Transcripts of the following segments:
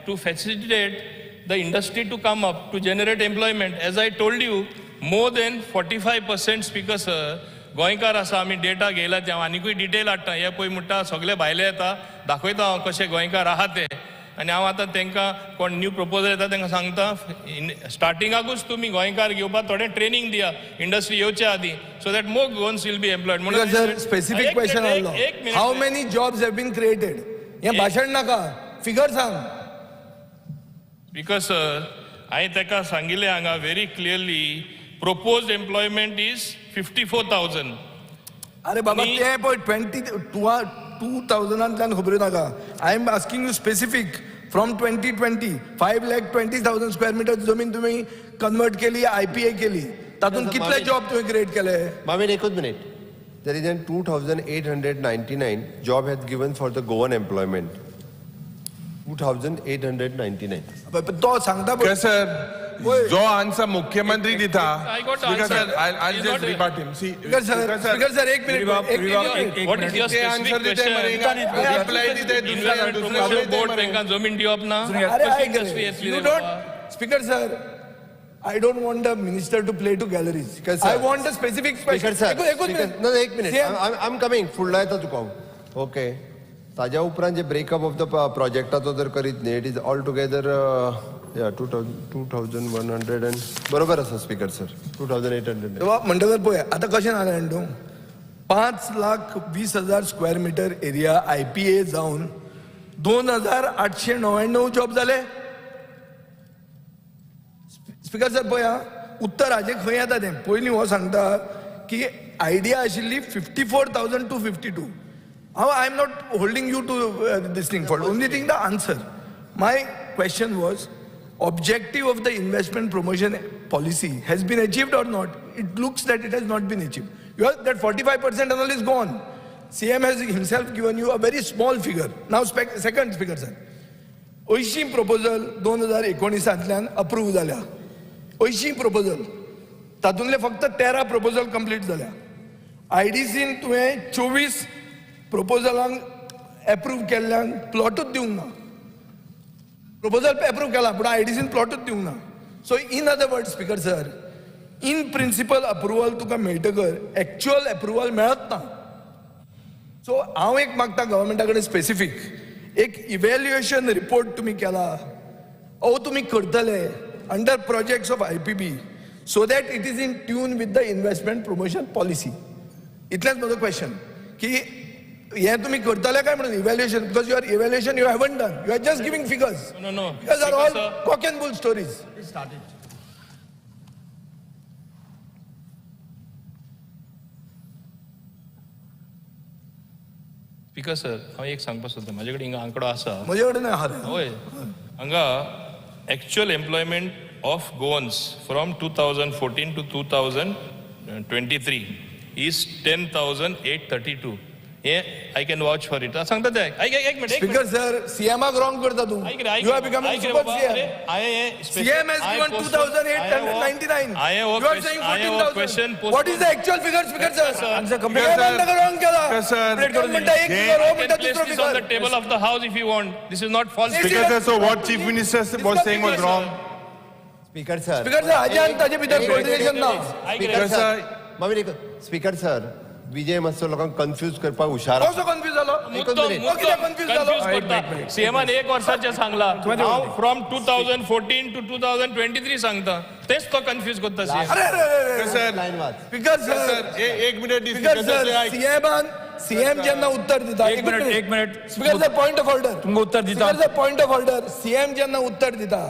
to facilitate the industry to come up, to generate employment. As I told you, more than 45% speaker sir, गोंयकार आसा आमी data घेयला ते हांव आनीकूय detail हाडटा हे पळय म्हणटा सगळे भायले येता दाखयता हांव कशे गोंयकार आहा ते आनी हांव आतां तांकां कोण न्यू प्रपोजल येता तांकां सांगता स्टार्टिंगाकूच तुमी गोंयकार घेवपाक थोडें ट्रेनिंग दिया इंडस्ट्री येवचे आदीं so that more Goans will be employed म्हणून सर स्पेसिफिक क्वेश्चन आसलो how many jobs have been created हें भाशण नाका फिगर सांग बिकॉज हांवें ताका सांगिल्लें हांगा very clearly proposed employment is 54,000. अरे बाबा ते पळय 2000 खबर नाका I am asking you specific from 2020 5,20,000 square metre जमीन तुम्ही कन्वर्ट केली IPA केली तातून कितले जॉब तुम्ही क्रिएट केले मामीन एकूच minute there is 2,899 job has given for the Goan employment 2,899 तो सांगता सर जो आन्सर मुख्यमंत्री दिता I'll just rebut him. See, speaker sir एक minute What is your specific question? Reply दिते दुसऱ्या बोर्ड तांकां जमीन दिवप ना you don't speaker sir I don't want the minister to play to galleries I want a specific speaker sir no एक minute I'm coming फुडला येता तुका okay ताज्या उपरांत जे ब्रेकअप ऑफ द प्रोजेक्टाचो जर करीत न्ही it is all together 2,100 and बरोबर आसा स्पीकर सर 2,800 म्हणटा तर पळय आतां कशें जालें जाणा तूं 5,20,000 स्क्वेअर मिटर एरिया IPA जावन 2,899 जॉब जाले स्पीकर सर पळय उत्तर हाजें खंय येता तें पयलीं हो सांगता की आयडिया आशिल्ली 54,252 I am not holding you to this thing for only thing the answer my question was objective of the investment promotion policy has been achieved or not it looks that it has not been achieved you have that 45% and all is gone CM has himself given you a very small figure now second speaker sir 80 proposal 2019 approve जाल्या 80 proposal तातूंतले फक्त 13 proposal complete जाल्या IDCन तुवें 24 प्रपोजलांक एप्रूव्ह केल्ल्यान प्लॉटूच दिवंक ना proposal एप्रूव्ह केला पूण IDCन प्लॉटूच दिवंक ना so in other word speaker sir in principle approval तुका मेळटकर एक्च्युअल अप्रुवल मेळत ना सो हांव एक मागता गव्हर्मेंटा कडेन स्पेसिफीक एक इव्हॅल्युएशन रिपोर्ट तुमी केला ओ तुमी करतले under projects of IPB so that it is in tune with the investment promotion policy इतलेंच म्हजो क्वेश्चन की हे तुम्ही करतले काय म्हणून evaluation because your evaluation you haven't done you are just giving figures no because are all cock and bull stories speaker sir हांव एक सांगपाक सोदता म्हाजे कडेन हिंगा आंकडो आसा म्हजे कडेन आहा रे होय हांगा actual employment of Goans from 2014 to 2023 is 10,832 I can vouch for it सांगता ते एक मिनिट स्पीकर सर सीएमआक रॉंग करता तू you are becoming super CM has given 2,899 you are saying 14,000 what is the actual figure speaker sir आमचा complaint wrong केला sir म्हणता एक फिगर हो म्हणता दुसरा figure on the table of the house if you want this is not false Speaker sir, so what chief minister was saying was wrong speaker sir अजान ताजे भितर कोऑर्डिनेशन ना स्पीकर सर मामी स्पीकर सर विजय मातसो लोकांक confuse करपाक हुशार कसो कन्फ्यूज जालो कन्फ्यूज जालो सीएमान एक वर्षाचे सांगला हांव फ्रॉम 2014 to 2023 सांगता तेच तो कन्फ्यूज करता अरे लाइन वाच स्पीकर सर एक मिनिट स्पीकर सर सीएम जेन्ना उत्तर दिता एक minute speaker sir point of order तुमकां उत्तर दिता speaker sir point of order CM जेन्ना उत्तर दिता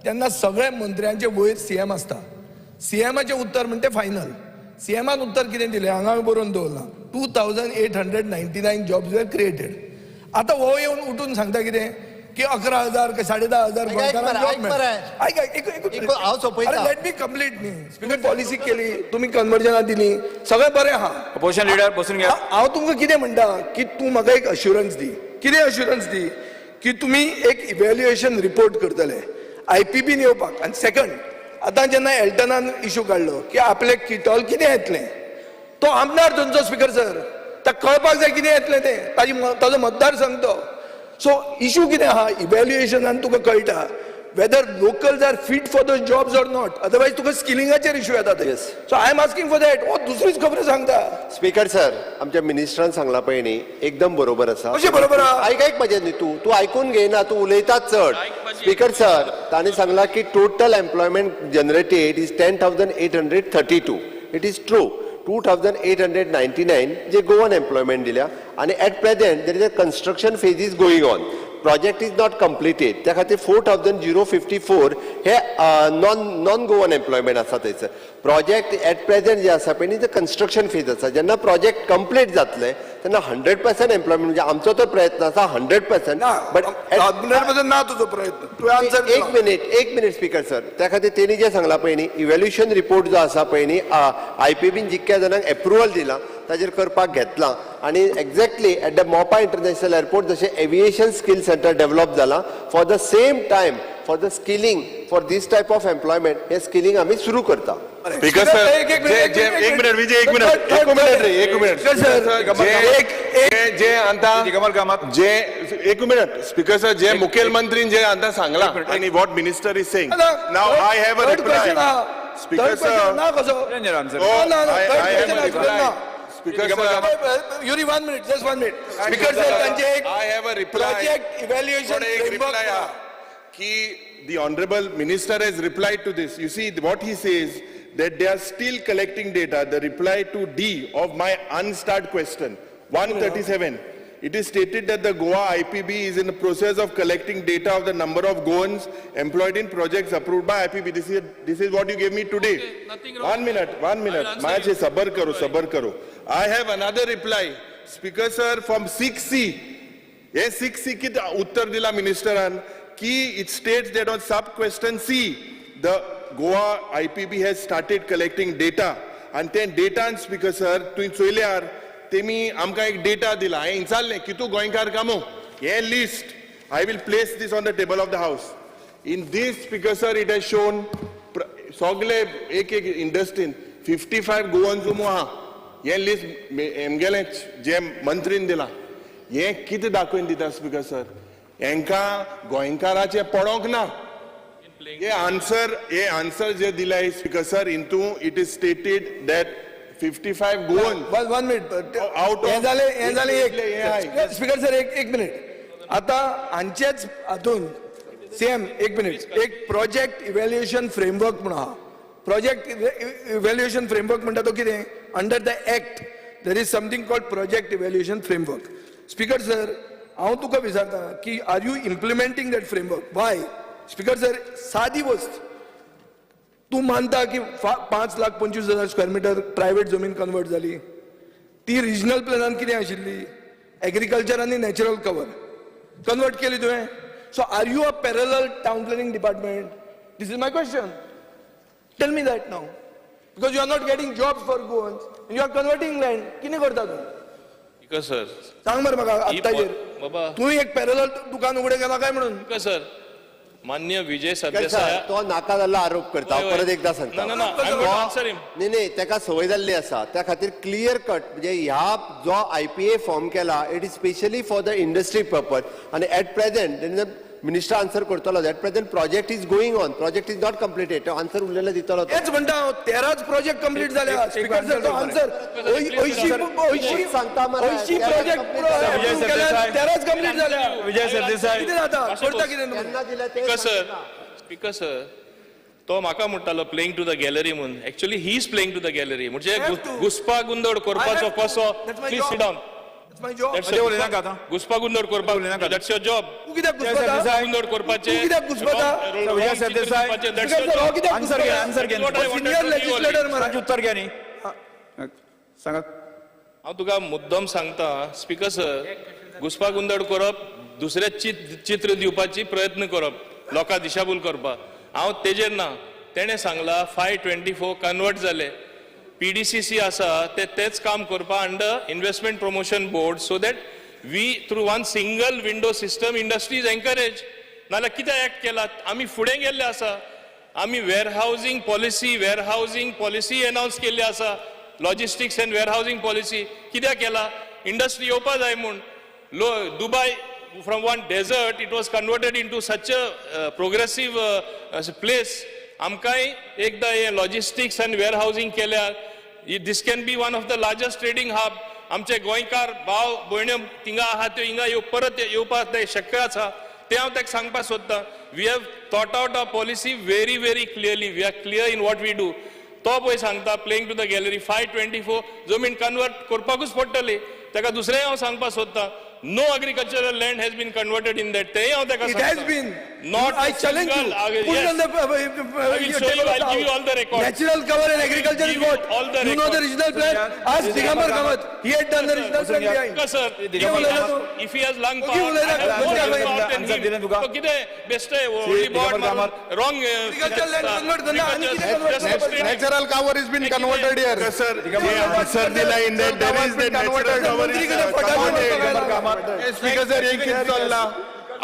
तेन्ना सगळ्या मंत्र्यांचे वयर सीएम आसता सीएमाचे उत्तर म्हणते फायनल सीएमान उत्तर कितें दिलें हांगा बरोवन दवरला 2,899 जॉब्स वर क्रिएटेड आतां हो येवन उठून सांगता कितें की 11,000 का 10,500 लेट मी कंप्लीट न्ही स्पीकर पॉलिसी केली तुम्ही कन्वर्जनां दिली सगळें बरें आहा अपोजिशन लिडर बसून घ्या हांव तुमकां कितें म्हणटा की तूं म्हाका एक अश्युरन्स दी कितें अश्युरन्स दी की तुमी एक इव्हॅल्युएशन रिपोर्ट करतले IPBन येवपाक आनी सेकंड आतां जेन्ना एल्टनान इश्यू काडलो की आपले किटॉल कितें येतलें तो आमदार थंयचो स्पीकर सर ताका कळपाक जाय कितें येतलें तें ताजो मतदारसंघ तो सो इशू कितें आहा इव्हॅल्युएशनान तुका कळटा whether locals are fit for those jobs or not. Otherwise तुका स्किलिंगाचेर इशू येता थंय. So I am asking for that. ओ दुसरीच खबर सांगता. स्पीकर सर, आमच्या मिनिस्टरान सांगला पळय न्ही, एकदम बरोबर आसा. कशें बरोबर आहा? आयक म्हजें न्ही तूं आयकून घेयना, तू उलयताच चड. स्पीकर सर, ताणें सांगला की total employment generated is 10,832. It is true. 2,899 जे गोवन एम्प्लॉयमेंट दिल्या आणि at present there is a construction phase is going on. Project is not completed. त्या खातीर 4,054 हे नॉन गोवन एम्प्लॉयमेंट आसा थंयसर. प्रोजेक्ट एट प्रेझेंट जे आसा पळय न्ही ते कन्स्ट्रक्शन फेज आसा. जेन्ना प्रोजेक्ट कंप्लीट जातले तेन्ना 100% एम्प्लॉयमेंट म्हणजे आमचो तो प्रयत्न आसा 100%. बट 100% ना तुजो प्रयत्न. तू आन्सर एक मिनिट स्पीकर सर. त्या खातीर तेणी जे सांगला पळय न्ही इव्हॅल्युएशन रिपोर्ट जो आसा पळय न्ही IPBन जितक्या जाणांक एप्रुवल दिला ताजेर करपाक घेतला आणि exactly at the Mopa international airport जशें एव्हिएशन स्किल सेंटर डेव्हलप जाला for the same time for the skilling for this type of employment हे स्किलिंग आम्ही सुरू करता. स्पीकर सर एक मिनिट विजय एक मिनिट जे आता जे एक मिनिट स्पीकर सर जे मुखेलमंत्रीन जे आता सांगला आणि what minister is saying now I have a reply. Speaker sir, ना कसो Speaker sir, you need 1 minute, just 1 minute. Speaker sir, तांचे एक I have a reply. project evaluation एक framework reply कि the honorable minister has replied to this. You see what he says that they are still collecting data. The reply to D of my unstarred question 137. It is stated that the Goa IPB is in the process of collecting data of the number of Goans employed in projects approved by IPB. This is what you gave me today. Okay, nothing wrong. 1 minute. माझे सबर करो. I have another reply, Speaker sir, from 6C. ये 6C कित उत्तर दिला मिनिस्टरान की it states that on sub question C, the Goa IPB has started collecting data. And then data, Speaker sir, तुम चोयल्यार तेमी आमकां एक डेटा दिला. हांवें विचारलें कितू गोंयकार कामो हे list I will place this on the table of the house. In this speaker sir it has shown सगळे एक इंडस्ट्रीन 55 गोवन्स उमो आहा. हे लिस्ट हेमगेलें जे मंत्रीन दिला. हे कितें दाखोवन दिता स्पीकर सर? हेंकां गोंयकाराचें पडोंक ना. हे आन्सर जे दिलाय स्पीकर सर इंतू it is stated that 55 Goan. 1 minute. हे झाले एक स्पीकर सर एक मिनिट. आता हांचेच हातून सेम एक मिनिट एक प्रोजेक्ट इव्हॅल्युएशन फ्रेमवर्क म्हणून आहा. प्रोजेक्ट इव्हॅल्युएशन फ्रेमवर्क म्हणटा तो कितें under the act there is something called project evaluation framework. Speaker sir हांव तुका विचारता की are you implementing that framework? Why? Speaker sir सादी वस्त तू मानता की 5,25,000 स्क्वेअर मीटर प्रायव्हेट जमीन कन्वर्ट झाली. ती रिजनल प्लॅनान कितें आशिल्ली एग्रीकल्चर आनी नॅचरल कवर कन्वर्ट केली तुवें. So are you a parallel town planning department? This is my question. Tell me that now because you are not getting jobs for Goans you are converting land. कितें करता तूं? Speaker sir सांग मरे म्हाका आत्ताचेर. बाबा तुवें एक पॅरलल दुकान उगडें केला काय म्हणून? स्पीकर सर मान्य विजय सर, सरदेसाय तो नाका जाल्लो आरोप करता. हांव परत एकदा सांगता. नाही त्याका संवय जाल्ली आसा. त्या खातीर क्लियर कट म्हणजे ह्या जो IPA फॉर्म केला it is specially for the industry purpose आणि एट प्रेझेंट मिनिस्टर आन्सर करतलो. At present project is going on. Project is not completed. Answer उरलेला दितलो. हेच म्हणटा 13च प्रोजेक्ट कंप्लीट झाल्या. स्पीकर सर तो आन्सर 80 सांगता मला 80 प्रोजेक्ट 13च कंप्लीट झाल्या. विजय सरदेसाय कितें जाता? करता कितें न्हू? त्यांना दिलं ते स्पीकर सर तो म्हाका म्हणटालो प्लेइंग टू द गॅलरी म्हणून. Actually he is playing to the gallery म्हणजे घुसपा गुंदड करपाचो कसो. Please sit down. That's my job. उलयनाका आतां. घुसपा गुंदड करपाक दॅट्स युअर जॉब. तू कित्याक घुसपता? गुंदड करपाचे. तू कित्याक घुसपता? विजय सरदेसाय स्पीकर सर हो कित्याक आन्सर घे सिनियर लेजिस्लेटर मरा. उत्तर घे न्ही सांगा. हांव तुका मुद्दम सांगता स्पीकर सर घुसपा गुंदड करप दुसरे चित्र दिवपाची प्रयत्न करप लोकांक दिशाभूल करपाक हांव तेजेर ना. तेणें सांगला 524 कन्वर्ट जाले. PDCC आसा तेच काम करपा under investment promotion board so that we through one single window system industries encourage. नाल्यार कितें एक्ट केला? आमी फुडें गेल्ले आसा. आमी वेअरहावजींग पॉलिसी अनाउन्स केल्ली आसा. लॉजिस्टिक्स अँड वेअरहावजींग पॉलिसी कित्याक केला? इंडस्ट्री येवपा जाय म्हूण. Dubai from one desert, it was converted into such a progressive place. आमकांय एकदा हे लॉजिस्टिक्स and warehousing केल्यार this can be one of the largest trading hub. आमचे गोंयकार भाव भयण्यो थिंगा आहा त्यो हिंगा परत येवपाक शक्य आसा ते हांव ताका सांगपाक सोदतां. We have thought out a policy very very clearly. We are clear in what we do. तो पळय सांगता प्लेइंग टू द गॅलरी 524 जमीन कन्वर्ट करपाकूच पडटली. ताका दुसरें हांव सांगपाक सोदतां, no agricultural land has been converted in that. तेय हांव ताका It has been. Not I challenge you. Put it on the I'll give you all the records. Natural cover and agriculture is what? All the You know the records. regional plan? Ask Digambar Kamath. He had done the regional plan behind. Because sir, if he has lung power, बोला I have तो? more बोला power than answer दिले him. तुका? तो कितें best आहे only bought wrong Agricultural land convert करना आणि किती convert करना? Natural cover has been converted here. Sir, the answer dila in that there is the natural cover is converted. Speaker sir, एक किती चालला?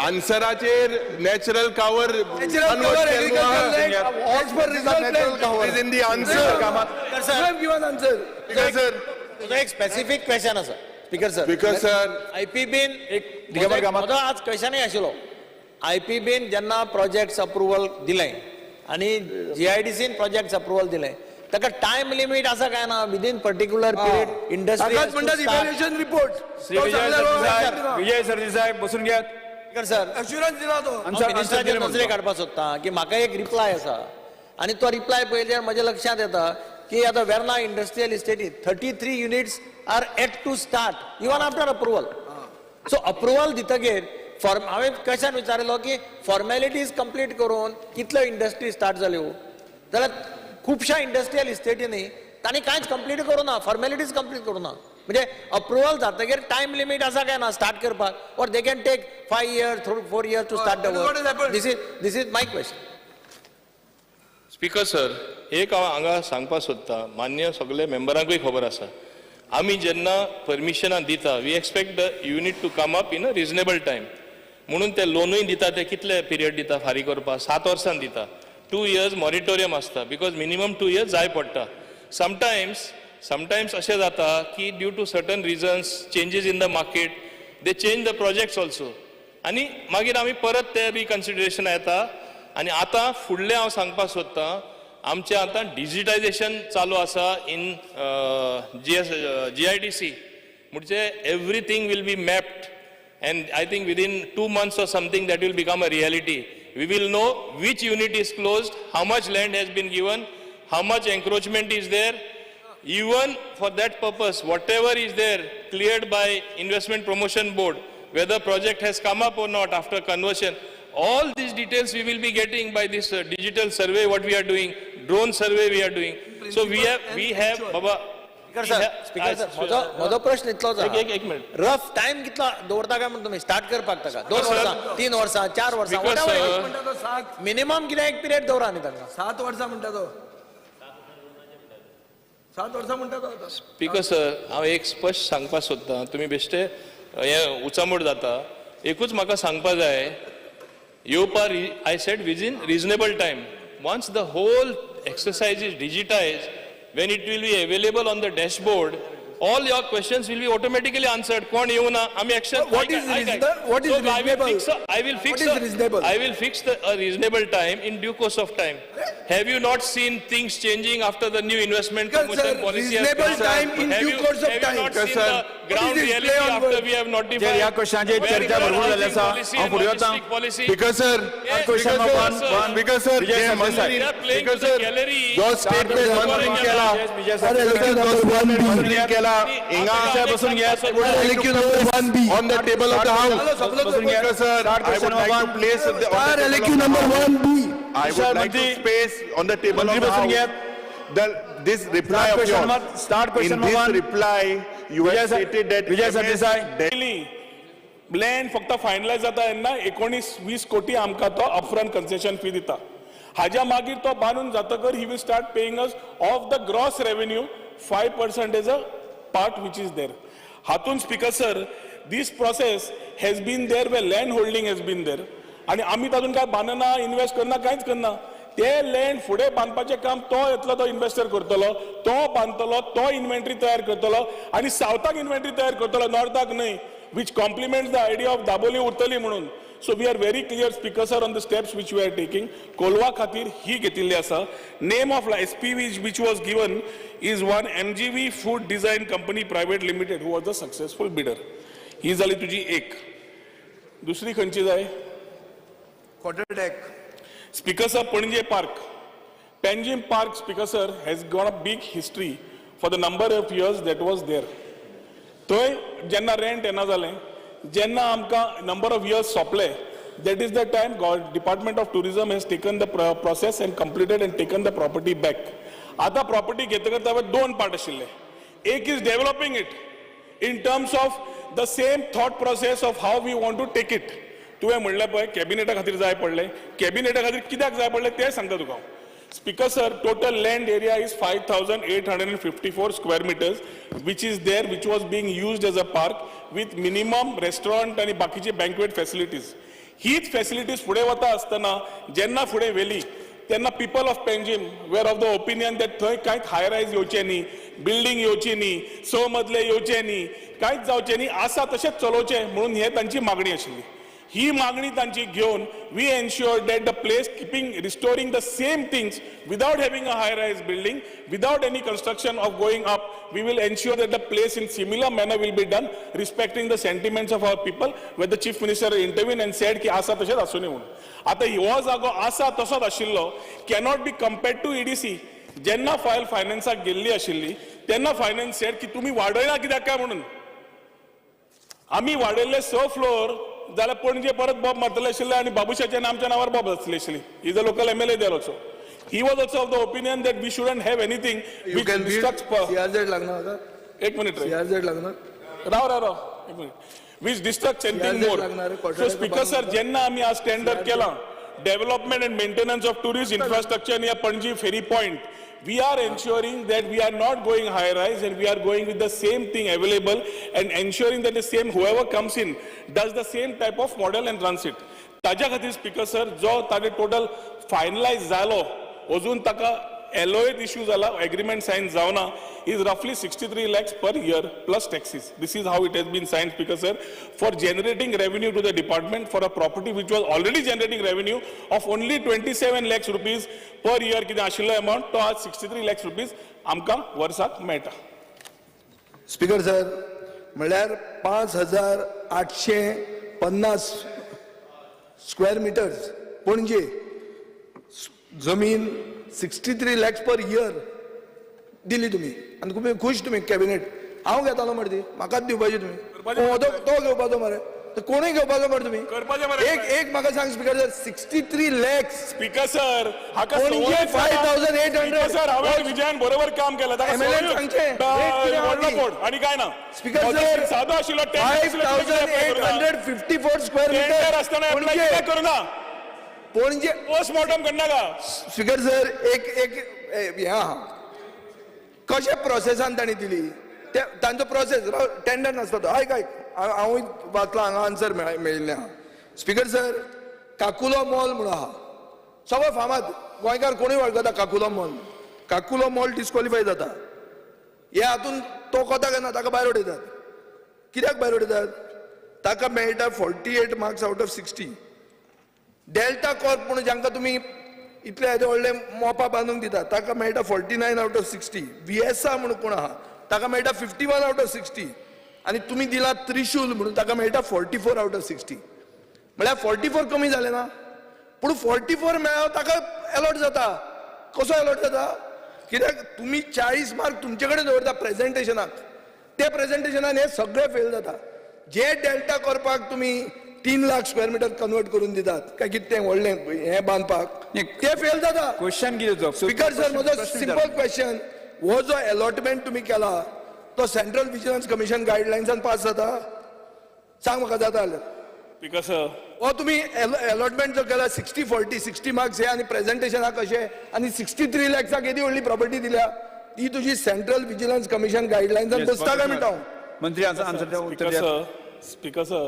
आन्सराचेर natural cover Natural cover agricultural land as per regional plan. is in the answer. You have given answer. Speaker sir, तुझा एक specific question आसा speaker sir. Speaker sir, आयपीबीन दिगंबर कामत. म्हजो आज क्वेश्चनय आशिल्लो. आयपीबीन जेन्ना प्रोजेक्ट्स अप्रुवल दिलें आनी जीआयडीसीन प्रोजेक्ट्स अप्रुवल दिलें ताका टायम लिमीट आसा काय ना विदिन पर्टिक्युलर पिरियड इंडस्ट्री ताकाच म्हणटात evaluation report. श्री तो विजय सांगल्यार सरदेसाय, विजय सरदेसाय बसून घ्यात. स्पीकर सर assurance दिला तो. मिनिस्टराचे नजरे काडपाक सोदता की म्हाका एक रिप्लाय आसा आनी तो रिप्लाय पळयल्यार म्हज्या लक्षांत येता की आतां वेर्ना इंडस्ट्रियल इस्टेटीन 33 units are yet to start even after approval. So approval दितगेर हांवें क्वेश्चन विचारलो की फॉर्मेलिटीज कंप्लीट करून कितल्यो इंडस्ट्री स्टार्ट जाल्यो जाल्यार खुबशा इंडस्ट्रियल इस्टेटींनी तांणी कांयच कंप्लीट करूं ना, फॉर्मेलिटीज कंप्लीट करूं ना. म्हणजे अप्रुवल जातगीर टायम लिमीट आसा काय ना स्टार्ट करपाक और they can take 5 years 4 years to start the what has work. happened? This is my question. Speaker sir, एक हांव हांगा सांगपाक सोदतां, मान्य सगळे मेंबरांकूय खबर आसा, आमी जेन्ना परमिशनां दिता we expect the unit to come up in a reasonable time. म्हणून ते लोनूय दिता ते कितले पिरियड दिता फारीक करपाक 7 वर्सां दिता. 2 years मॉरिटोरियम आसता बिकॉज मिनिमम 2 years जाय पडटा. समटायम्स अशें जाता की due to certain reasons changes in the market they change the projects also आनी मागीर आमी परत ते रिकन्सिडरेशना येता. आनी आतां फुडलें हांव सांगपाक सोदतां, आमचें आतां डिजिटायजेशन चालू आसा इन GIDC. म्हणजे everything will be mapped and I think within 2 months or something that will become a reality. We will know which unit is closed, how much land has been given, how much encroachment is there. Even for that purpose, whatever is there cleared by Investment Promotion Board, whether project has come up or not after conversion, all these details we will be getting by this digital survey what we are doing, drone survey we are doing. So we have Baba. Speaker sir म्हजो प्रश्न इतलोच एक minute. Rough time कितलो दवरता काय म्हणून तुम्ही start करपाक ताका 2 वर्सां 3 वर्सां 4 वर्सां म्हणटा तो 7 मिनिमम कितें एक पिरियड दवरा न्ही तांकां. 7 वर्सां म्हणटा तो. 7 वर्सां म्हणटा तो. स्पीकर सर, हांव एक स्पश्ट सांगपाक सोदतां, तुमी बेश्टे हें उचामूड जाता. एकूच म्हाका सांगपाक जाय, येवपाक I said within reasonable time. Once the whole exercise is digitised, when it will be available on the dashboard, all your questions will be automatically answered. कोण येऊ ना, आम्ही action. What is reasonable? What is reasonable? I will fix. What is reasonable? I will fix a reasonable time in due course of time. Have you not seen things changing after the new investment promotion policy? Reasonable time in due course of time. Have you not seen the ground What is this reality play on after words? we have notified? या क्वेश्चनाची चर्चा भरपूर झाली आसा. हांव फुडें वतां. Policy. Speaker sir, Question number one. Speaker sir, Vijay J Sardesai. They are playing to the gallery. जो statement मंजूर केला विजय सरदेसाय मंजूर केला हिंगा बसून घ्यात. LQ number 1B. on the table of the house. बसून घ्यात. Speaker sir, Start I would question like to number place on the Star table LQ of the number house. 1B. I would like to space on the table of मंत्री the बसून house. घ्यात. This reply Start of question yours. number- start question In number this one. reply, you Vijay have sir- stated that Vijay Sardesai. ब्लॅन फक्त finalise जाता तेन्ना 19-20 कोटी आमकां तो upfront concession फी दिता. हाज्या मागीर तो बांदून जातकर he will start paying us of the gross revenue 5% as a part which is there. हातून speaker sir this process has been there way land holding has been there आनी आमी तातूंत काय बांदना इन्वेस्ट करना कांयच करना. ते लँड फुडें बांदपाचें काम तो येतलो, तो इन्वेस्टर करतलो, तो बांदतलो, तो इन्व्हेंटरी तयार करतलो आनी सावथाक इन्व्हेंटरी तयार करतलो, नॉर्थाक न्हय. which complements the idea of Daboli Urtali म्हणून. So we are very clear, Speaker sir, on the steps which we are taking. Kolwa Khatir ही घेतिल्ली आसा. Name of SPV which was given is one MGV Food Design Company Private Limited, who was the successful bidder. ही झाली तुझी एक. दुसरी खंयची जाय? Quarter deck. Speaker sir, Panje Park. Panjim Park, Speaker sir, has got a big history for the number of years that was there. थंय जेन्ना rent येना जालें, जेन्ना आमकां number of years सोंपले, that is the time Department of Tourism has taken the process and completed and taken the property back. आता property घेतकच हांवें दोन पार्ट आशिल्ले. एक is developing it in terms of the same thought process of how we want to take it. तुवें म्हणलें पळय कॅबिनेटा खातीर जाय पडलें, कॅबिनेटा खातीर कित्याक जाय पडलें तें सांगता तुका. Speaker sir, total land area is 5,854 square meters, which is there, which was being used as a park with minimum restaurant and बाकीचे banquet facilities. हीच facilities फुडें वता आसतना जेन्ना फुडें वेली तेन्ना people of Panjim were of the opinion that थंय कांयच high rise येवचें न्ही, building येवची न्ही, स मजले येवचे न्ही, कांयच जावचें न्ही, आसा तशेंच चलोवचें म्हणून हे तांची मागणी आशिल्ली. ही मागणी तांची घेवन we ensured that the place restoring the same things without having a high rise building, without any construction of going up, we will ensure that the place in similar manner will be done, respecting the sentiments of our people, where the chief minister intervened and said ki asa तशेंच आसूं न्ही म्हणून. आता हो जागो आसा तसोच आशिल्लो cannot be compared to EDC. जेन्ना फायल फायनान्साक गेल्ली आशिल्ली तेन्ना फायनान्स सेड की तुमी वाडयना कित्याक काय म्हणून. आमी वाडयल्ले 6 फ्लोर जाल्यार पणजे परत बॉब मारतले आशिल्ले आनी बाबुशाच्या आमच्या नांवार बॉब आसतली आशिल्ली. Is a local MLA there also. He was also of the opinion that we shouldn't have anything You can build CRZ लागना होता. एक मिनिट रे CRZ लागना. राव एक minute. which distracts anything more. So Speaker sir, जेन्ना आमी आज tender केला development and maintenance of tourist infrastructure near Panji ferry point, we are ensuring that we are not going high rise and we are going with the same thing available and ensuring that the same whoever comes in does the same type of model and runs it. ताज्या खातीर Speaker sir, जो ताजे total finalize जालो अजून ताका LOA issue जाला, agreement signed जावना, is roughly 63 lakhs per year plus taxes. This is how it has been signed, Speaker sir, for generating revenue to the department for a property which was already generating revenue of only 27 lakhs rupees per year कितें आशिल्लो amount तो आज 63 lakhs rupees आमकां वर्साक मेळटा. Speaker sir, म्हळ्यार 5,850 square metres Panaji जमीन 63 lakhs per year दिली तुम्ही आणि तुम्ही खुश तुम्ही कॅबिनेट. हांव घेतालो मरे ती म्हाकाच दिवपाची तुम्ही तो घेवपाचो मरे तर कोणूय घेवपाचो मरे तुम्ही. एक म्हाका सांग speaker sir, 63 lakhs Speaker sir, हाका पणजे 5,800 सर हांवें विजयान बरोबर काम केलं MLA सांगचे आणि काय ना स्पीकर सर, सादो आशिल्लो 5,854 स्क्वेअर टेंडर आसतना मीटर कित्याक करूना पणजे पोस्टमॉर्टम करना का. स्पीकर सर, एक कशा प्रोसेसान ताणी दिली तांचो प्रोसेस टेंडर नासता तो. आयक हांवूय वाचला हांगा आन्सर मेळिल्लें आहा. स्पीकर सर, काकुलो मॉल म्हणून आहा, सगळो फामाद गोंयकार कोणूय वळखता Kakulo mall. Kakulo mall disqualify जाता. हे हातून तो कोता घेना, ताका भायर उडयतात. कित्याक भायर उडयतात? ताका मेळटा 48 marks out of 60. Delta Corp म्हणून जांकां तुमी इतले येदे व्हडले मोपा बांदूंक दितात ताका मेळटा 49 आउट ऑफ 60. VSA म्हणून कोण आहा ताका मेळटा 51 आउट ऑफ 60 आनी तुमी दिला त्रिशूल म्हणून ताका मेळटा 44 आउट ऑफ 60. म्हळ्यार 44 कमी जाले ना, पूण 44 मेळ्ळो ताका अलॉट जाता. कसो अलॉट जाता? कित्याक तुमी 40 मार्क तुमचे कडेन दवरता प्रेझेंटेशनाक, ते प्रेझेंटेशनान हे सगळे फेल जाता. जे डेल्टा कॉर्पाक तुमी 3 लाख स्क्वेअर मीटर कन्वर्ट करून दितात काय कितें व्हडलें हें बांदपाक, ते फेल जाता. क्वेश्चन कितें? स्पीकर सर, म्हजो सिंपल क्वेश्चन, हो जो अलॉटमेंट तुम्ही केला तो सेंट्रल विजिलन्स कमिशन गायडलायन्सान पास जाता? सांग म्हाका जाता जाल्यार. Speaker sir, हो तुम्ही अलॉटमेंट जो केला 60-40, 60 मार्क्स हे आनी प्रेझेंटेशनाक कशें आनी 63 लॅक्साक येदी व्हडली प्रॉपर्टी दिल्या, ती तुजी सेंट्रल विजिलन्स कमिशन गायडलायन्सान बसता काय म्हणटा हांव. मंत्री आन्सर उत्तर द्या. Speaker sir,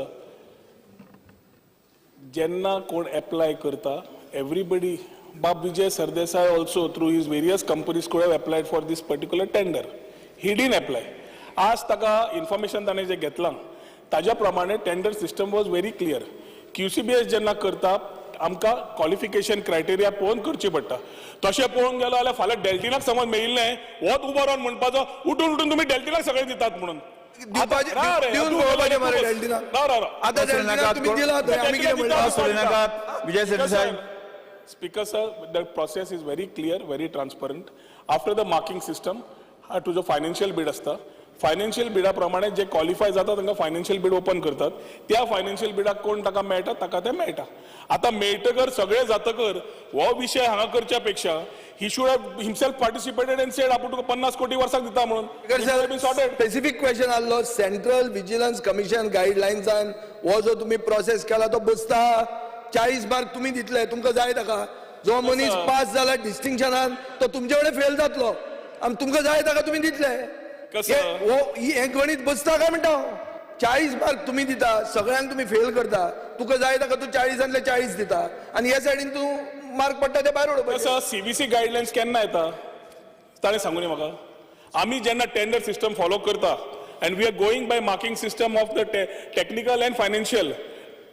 जेन्ना कोण एप्लाय करता, everybody, Bab Vijay Sardesai also through his various companies could have applied for this particular tender. He didn't apply. आज ताका इन्फॉर्मेशन ताणें जें घेतलां ताज्या प्रमाणे tender system was very clear. QCBS जेन्ना करता आमकां क्वॉलिफिकेशन क्रायटेरिया पळोवन करची पडटा. तशें पळोवंक गेलो जाल्यार फाल्यां डेल्टिनाक समज मेळिल्लें वोत उबो रावन म्हणपाचो उठून उठून तुमी डेल्टिनाक सगळें दितात म्हणून. विजय साहेब. Speaker sir, the process is very clear, very transparent. After the marking system, to the financial bid असता. फायनान्शियल बिडा प्रमाणे जे क्वालिफाय जाता तांकां फायनान्शियल बीड ओपन करतात. त्या फायनान्शियल बिडाक कोण ताका मेळटा ताका ते मेळटा. आतां मेळटकर सगळे जातकर हो विशय हांगा करच्या पेक्षा he should have himself participated and said आपूण तुका 50 कोटी वर्साक दिता म्हणून. स्पेसिफिक क्वेश्चन आसलो सेंट्रल विजिलन्स कमिशन गायडलायन्सान हो जो तुम्ही प्रोसेस केला तो बसता 40 मार्क तुम्ही दितले तुमकां जाय ताका. जो मनीस पास जाला डिस्टिंक्शनान तो तुमचे कडेन फेल जातलो आनी तुमकां जाय ताका तुम्ही दितले. हे गणित बसता काय म्हणटा. 40 मार्क तुम्ही दिता सगळ्यांक तुम्ही फेल करता तुका जाय ताका तू 40 40 दिता आणि या सायडीन तू मार्क पडटा ते भायर उडोवपाचे. CBC गायडलायन्स केन्ना येता ताणें सांगूं न्ही म्हाका. आमी जेन्ना टेंडर सिस्टम फॉलो करता and we are going by marking system of the technical and financial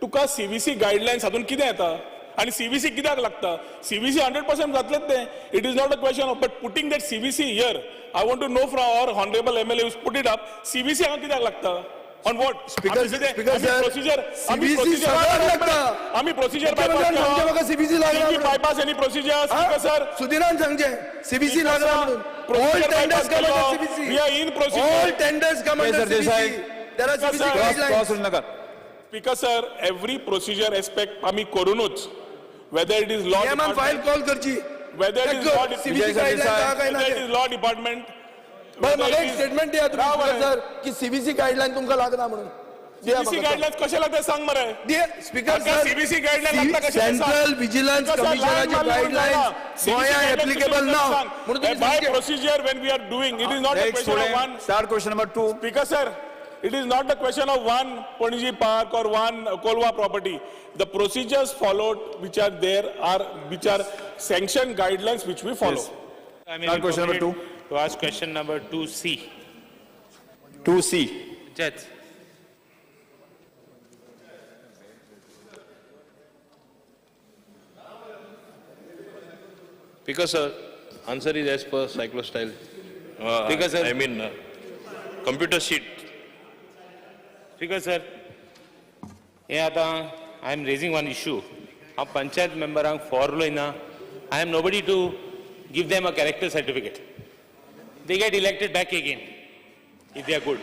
तुका CBC गायडलायन्स हातून कितें येता आणि CBC कित्याक लागता. CBC 100% जातलेच ते. It is not a question of but putting that CBC here I want to know from our honourable MLA who's put it up CBC हांगा कित्याक लागता ऑन वॉट. स्पीकर प्रोसिजर आम्ही procedure bypass any procedure speaker sir सुधीरान सांगचे CBC लागला म्हणून. All tenders come under CBC. We are in procedure. All tenders come under CBC. There are CBC guidelines. Speaker sir every procedure aspect आम्ही करूनच whether it is law department file call करची whether it is law department मला एक statement द्या तुम्ही sir की CBC guideline तुमका लागना म्हणून. CBC गाइडलाइन्स कशे लागता सांग मरे. स्पीकर सर CBC गाइडलाइन लागता कशे सेंट्रल विजिलन्स कमिशनाची गाइडलाइन्स गोया एप्लिकेबल नाव म्हणून तुम्ही by procedure when we are doing it is not a question of one. Start question number 2. Speaker sir, it is not a question of one Poniji Park or one Kolwa property. The procedures followed which are there are which are sanctioned guidelines which we follow. I mean, Start question number 2. To ask question number 2C. 2C. Judge. Because answer is as per cyclostyle. Because I mean computer sheet. Because sir, I am raising one issue. A panchayat member I am nobody to give them a character certificate. They get elected back again if they are good.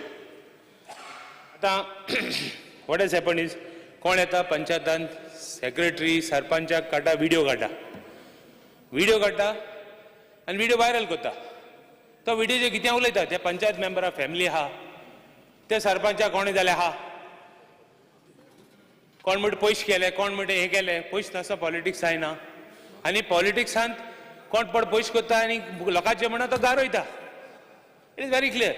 What has happened is, कोण येता पंचायतान secretary सरपंचाक काडटा video काडटा आनी video viral करता. तो video कितें उलयता त्या पंचायत मेंबरा फॅमिली आहा त्या सरपंचाक कोणें जालें आहा कोण म्हणटा पयशे केले कोण म्हणटा हे केले. पयशे नासता पॉलिटिक्स जायना आनी पॉलिटिक्सांत कोण पड पयशे करता आनी लोकांचे म्हणा तो गारोयता. It is very clear.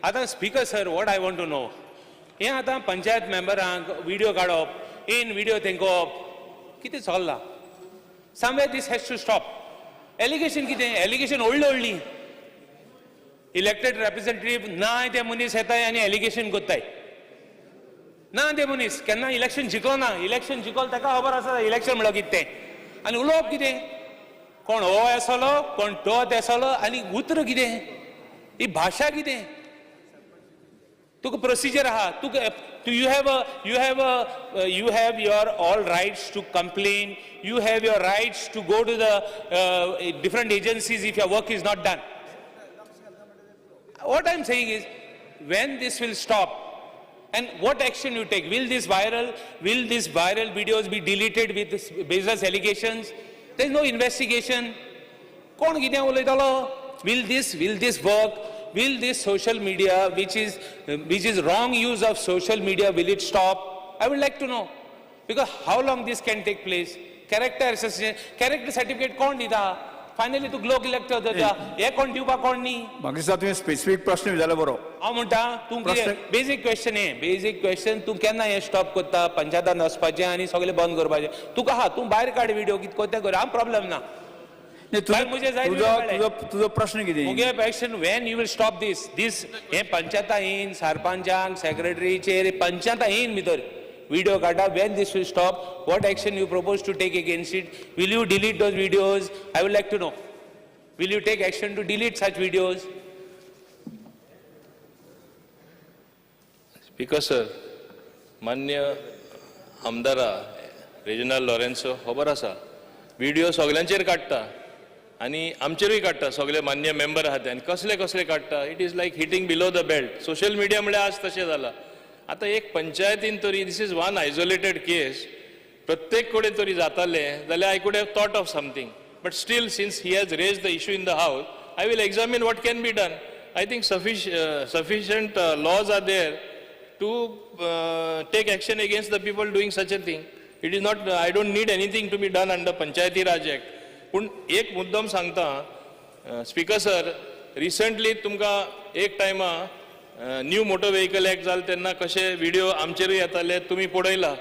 आतां speaker sir what I want to know हें आतां पंचायत मेंबरांक व्हिडिओ काडप इन व्हिडिओ तेंकोवप कितें चल्लां. Somewhere this has to stop. Allegation कितें एलिगेशन व्हडलीं इलेक्टेड रिप्रेझेंटेटिव्ह ना ते मनीस येताय आनी एलिगेशन कोत्ताय. ना ते मनीस केन्ना इलेक्शन जिखलो ना. इलेक्शन जिखलो ताका खबर आसा इलेक्शन म्हणल्यार कितें तें आनी उलोवप कितें. कोण हो येसलो कोण तो येसलो आनी उतर कितें. ही भाशा कितें. तुका प्रोसिजर आहा तुका you have your all rights to complain. You have your rights to go to the different agencies if your work is not done. What I'm saying is, when this will stop and what action you take? Will these viral videos be deleted with baseless allegations? There is no investigation. Kon kite ulaytalo? Will this work? Will this social media, which is wrong use of social media, will it stop? I would like to know. Because how long this can take place? Character assassination, character certificate kon dita? Finally तू लोक elect होता हे कोण दिवपा कोण नी. बाकी साथ तुम्ही specific प्रश्न विचारला बरो. हांव म्हणटा तू बेसिक क्वेश्चन हे बेसिक क्वेश्चन तू केन्ना हे स्टॉप करता पंचायतान वचपाचें आनी सगळें बंद करपाचें. तुका आहा तू भायर काड व्हिडिओ कितें कोते कर हांव प्रॉब्लेम ना. नाही, काय मुझे जाहीर video काढले? तुझा प्रश्न किती मुगे action when you will stop this हे पंचायता येईन सरपंचांक सेक्रेटरीचेर पंचायता येईन भितर व्हिडिओ काढा when this will stop what action you propose to take against it will you delete those videos I would like to know will you take action to delete such videos speaker sir मान्य आमदारा Reginald Lourenço खबर आसा video सगळ्यांचेर काडटा आनी आमचेरूय काडटा सगळे मान्य member आहात आनी कसले कसले काडटा it is like hitting below the belt social media म्हळ्यार आज तशें जाला आतां एक पंचायतीन तरी this is one isolated case प्रत्येक कडेन तरी जातालें जाल्यार I could have thought of something but still since he has raise the issue in the house I will examine what can be done I think sufficient laws are there to take action against the people doing such a thing. It is not, I don't need anything to be done under Panchayati Raj Act. पण एक मुद्दम सांगता speaker sir recently तुमकां एक टायमा new motor vehicle act जाल तेन्ना कशे व्हिडिओ आमचेरूय येताले तुमी पळयला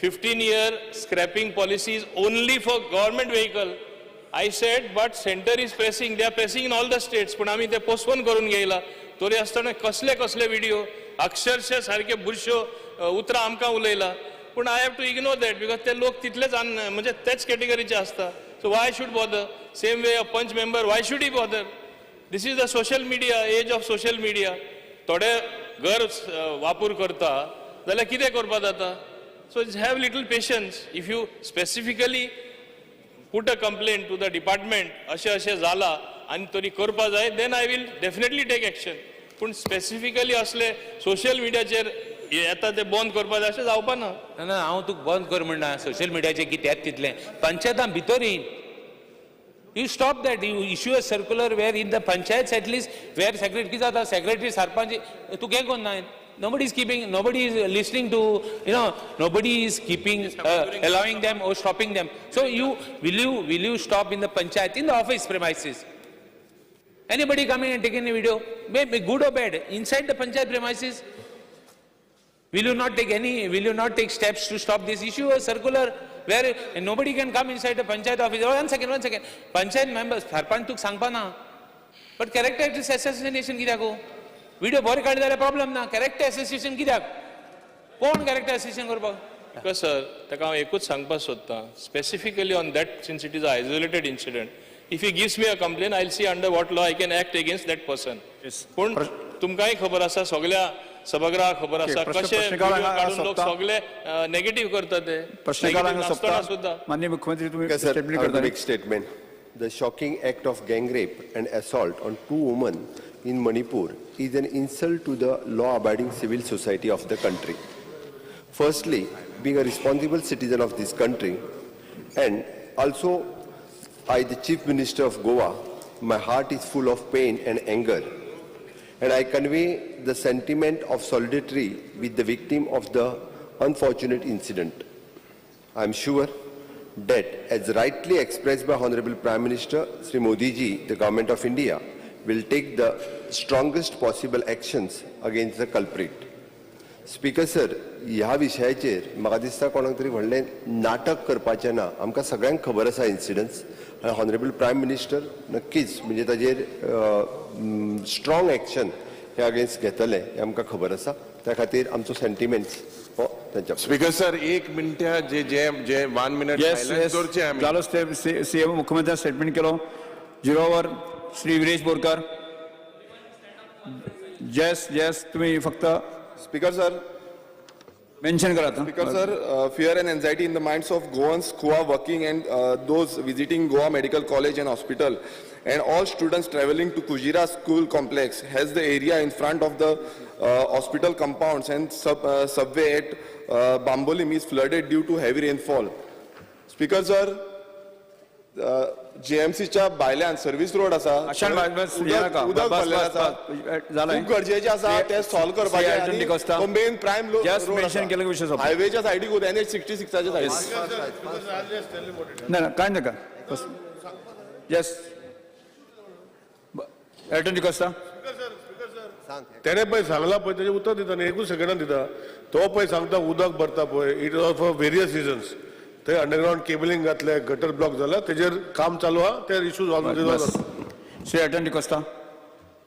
15-year scrapping policy is only for government vehicle. I said but center is pressing, they are pressing in all the states पण आम्ही ते पोस्टपोन करून घेयला तरी आसतना कसले कसले व्हिडिओ अक्षरशः सारखे बुरश्यो उतरां आमकां उलयला पूण I have to ignore that because ते लोक तितलेच म्हणजे तेच कॅटेगरीचे असता so why should bother same way a panch member why should he bother this is the social media age of social media थोडे घर वापर करता जाल्यार कितें करपा जाता so have little patience if you specifically put a complaint to the department अशें अशें जाला आनी तरी करपा जाय then I will definitely take action पूण स्पेसिफिकली असले सोशल मिडियाचेर येता ते बंद करपा जाय अशें जावपा ना ना हांव तुका बंद कर म्हणना सोशल मिडियाचेर कितें तितलें पंचायतां भितर येयन you stop that you issue a circular where in the panchayat at least where secretary कितें जाता सेक्रेटरी सरपंच तुका हें कोन्ना nobody is keeping, nobody is listening to, nobody is keeping, allowing them or stopping them. So will you stop in the panchayat, in the office premises? Anybody coming and taking a video, maybe good or bad, inside the panchayat premises, will you not take steps to stop this issue? A circular where nobody can come inside the panchayat office. Oh, one second. Panchayat members, sarpanch tuk sangpa na. But character assassination कित्याक? Video बरे काढले जाल्यार problem ना character association कित्याक कोण character association करपाक sir ताका हांव एकूच सांगपाक सोदतां specifically on that since it is a isolated incident if you gives me a complain I will see under what law I can act against that person पूण तुमकांय खबर आसा सगळ्या सभागृहाक खबर आसा कशे काडून लोक सगळे नेगेटिव्ह करता ते सुद्धा माननीय मुख्यमंत्री तुम्ही statement The shocking act of gang rape and assault on 2 women in Manipur is an insult to the law-abiding civil society of the country. Firstly, being a responsible citizen of this country, and also I, the Chief Minister of Goa, my heart is full of pain and anger, and I convey the sentiment of solidarity with the victim of the unfortunate incident. I am sure that, as rightly expressed by Honorable Prime Minister Sri Modi ji, the Government of India will take the strongest possible actions against the culprit. Speaker sir, ह्या विशयाचेर म्हाका दिसता कोणाक तरी व्हडलें नाटक करपाचें ना आमकां सगळ्यांक खबर आसा इन्सिडन्स आनी हॉनरेबल प्रायम मिनिस्टर नक्कीच म्हणजे ताजेर स्ट्रॉंग एक्शन हे अगेन्स्ट घेतले हे आमकां खबर आसा त्या खातीर आमचो सेंटिमेंट्स स्पीकर सर 1 मिनिट जे 1 मिनिट दवरचे आमी जालो सीएम मुख्यमंत्र्यान स्टेटमेंट केलो जिरोवर श्री विरेश बोरकार येस तुम्ही फक्त Speaker sir, मेन्शन करा Speaker sir, fear and anxiety in the minds of Goans who are working and those visiting Goa Medical College and Hospital and all students traveling to Kujira School Complex has the area in front of the hospital compounds and subway at Bambolim is flooded due to heavy rainfall. Speaker sir, JMCच्या भायल्यान service road आसा उदक भरलें आसा खूप गरजेचें आसा ते solve करपाचें तो मेन प्रायम रोड हायवेच्या सायडीक NH 66 च्या सायडीक ना कांय नाका येस एटर्नी कोस्टा तेणे पळय सांगला पळय तेजें उतर दिता न्ही एकूच सेकंडान दिता तो पळय सांगता उदक भरता पळय it is for various reasons थंय अंडरग्राउंड केबलिंग घातले गटर ब्लॉक जाला तेजेर काम चालू आहा ते इश्यूज ऑलरेडी बस Shri Alton D'Costa.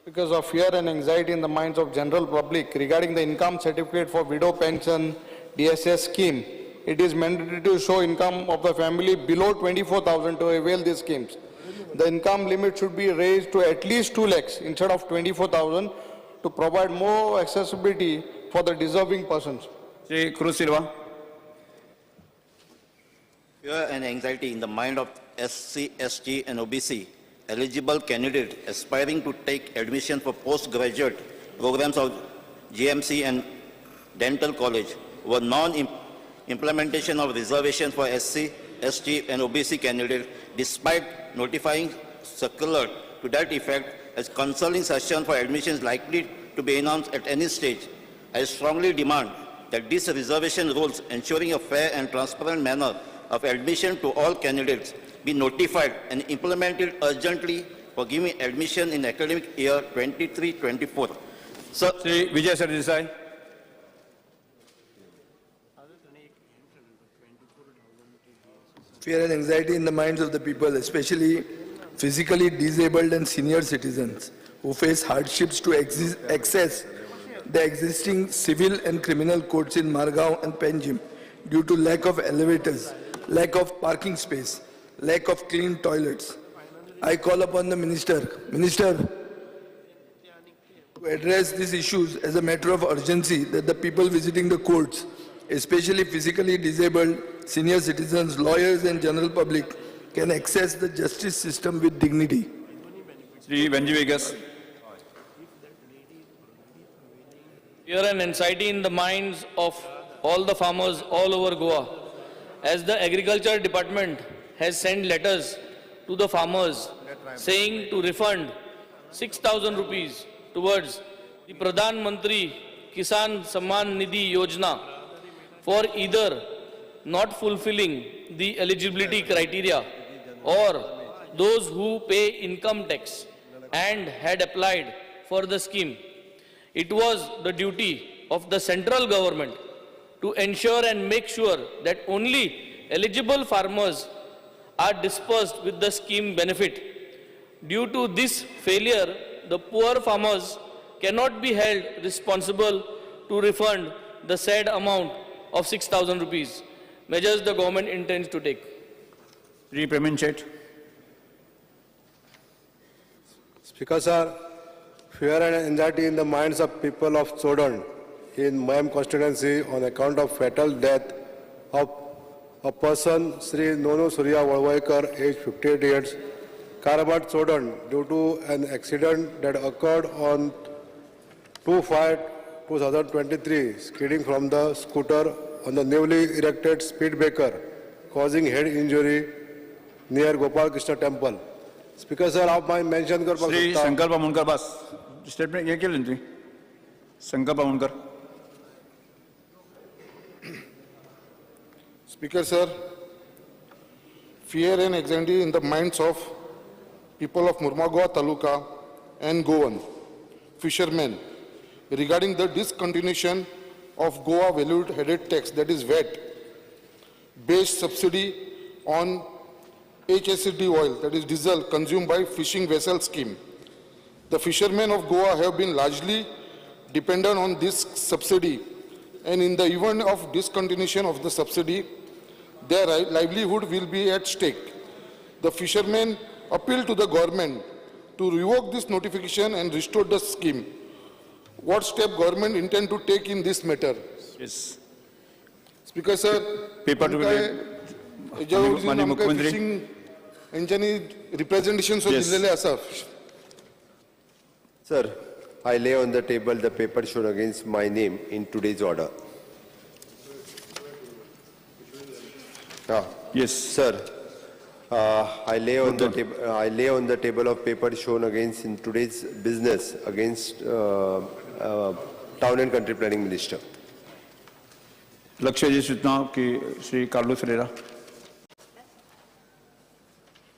Because of fear and anxiety in the minds of general public regarding the income certificate for widow pension DSS scheme, it is mandatory to show income of the family below 24,000 to avail these schemes. The income limit should be raised to at least 2 lakhs instead of 24,000 to provide more accessibility for the deserving persons. Shri cruise Silva. Fear and anxiety in the mind of SC, ST and OBC eligible candidates aspiring to take admission for postgraduate programs of GMC and dental college were non-implementation of reservation for SC, ST and OBC candidates despite notifying circular to that effect as counseling session for admissions likely to be announced at any stage. I strongly demand that these reservation rules ensuring a fair and transparent manner of admission to all candidates be notified and implemented urgently for giving admission in academic year 23-24. Sir, Shri Vijay Sardesai. Fear and anxiety in the minds of the people, especially physically disabled and senior citizens who face hardships to access the existing civil and criminal courts in Margao and Panjim due to lack of elevators, lack of parking space, lack of clean toilets. I call upon the Minister to address these issues as a matter of urgency that the people visiting the courts, especially physically disabled, senior citizens, lawyers and general public can access the justice system with dignity. Shri Venzy Viegas. Fear and anxiety in the minds of all the farmers all over Goa, as the agriculture department has sent letters to the farmers saying to refund 6,000 rupees towards the Pradhan Mantri Kisan Samman Nidhi Yojana for either not fulfilling the eligibility criteria or those who pay income tax and had applied for the scheme. It was the duty of the central government to ensure and make sure that only eligible farmers are dispersed with the scheme benefit. Due to this failure, the poor farmers cannot be held responsible to refund the said amount of 6,000 rupees. Measures the government intends to take. Shri Pravin Sheth. Speaker sir, fear and anxiety in the minds of people of Sodan in Mayam constituency on account of fatal death of a person, Sri Nono Surya Walwaikar, age 58 years, Karamat Sodan, due to an accident that occurred on 2/5/2023, skidding from the scooter on the newly erected speed breaker, causing head injury near Gopal Krishna temple. Speaker sir, आप मैं mention कर श्री सकता हूं. संकल्प मुनकर बस statement ये केलं तुम्ही. संकल्प मुनकर. Speaker sir, fear and anxiety in the minds of people of Murmagaon Taluka and Goan, fishermen, regarding the discontinuation of Goa valued headed tax, that is VAT, based subsidy on HSD oil, that is diesel, consumed by fishing vessel scheme. The fishermen of Goa have been largely dependent on this subsidy, and in the event of discontinuation of the subsidy, their livelihood will be at stake. The fishermen appeal to the government to revoke this notification and restore the scheme. What step government intend to take in this matter? Yes. Speaker sir, Paper to माननीय मुख्यमंत्री यांच्यानी representation दिलेले असा. Sir, I lay on the table the paper shown against my name in today's order. Yes. Sir, I lay on the table of paper shown against in today's business against Town and Country Planning Minister. लक्ष्य जी सूचना की Shri Carlos RERA.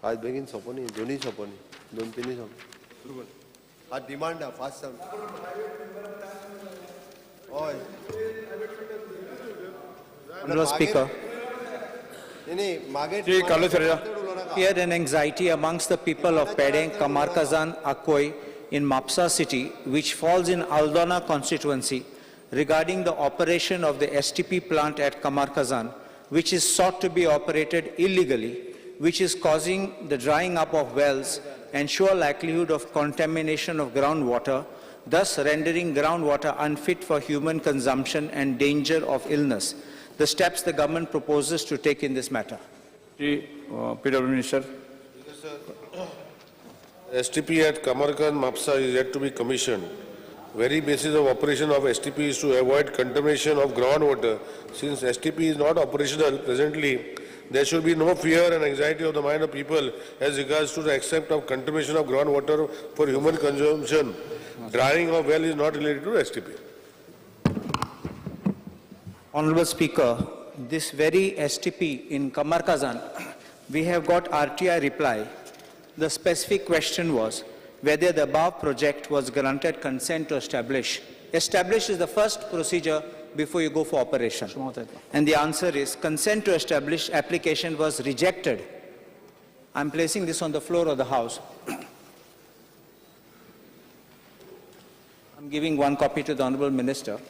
आज बेगीन सोपोनी दोन्ही सोपोनी दोन तिन्ही सोपोनी आज demand आहे फास्ट सांग. Honorable Speaker, Fear and anxiety amongst the people of Pedeng, Kamarkazan, Akoi in Mapsa city, which falls in Aldona constituency, regarding the operation of the STP plant at Kamarkazan, which is sought to be operated illegally, which is causing the drying up of wells and sure likelihood of contamination of groundwater, thus rendering groundwater unfit for human consumption and danger of illness. The steps the government proposes to take in this matter. PW Minister. STP at Kamarkan Mapsa is yet to be commissioned. Very basis of operation of STP is to avoid contamination of groundwater. Since STP is not operational presently, there should be no fear and anxiety of the mind of people as regards to the extent of contamination of groundwater for human consumption. Drying of well is not related to STP. Honorable Speaker, this very STP in Kamarkazan, we have got RTI reply. The specific question was whether the above project was granted consent to establish. Establish is the first procedure before you go for operation. And the answer is consent to establish application was rejected. I'm placing this on the floor of the House. I'm giving one copy to the Honorable Minister.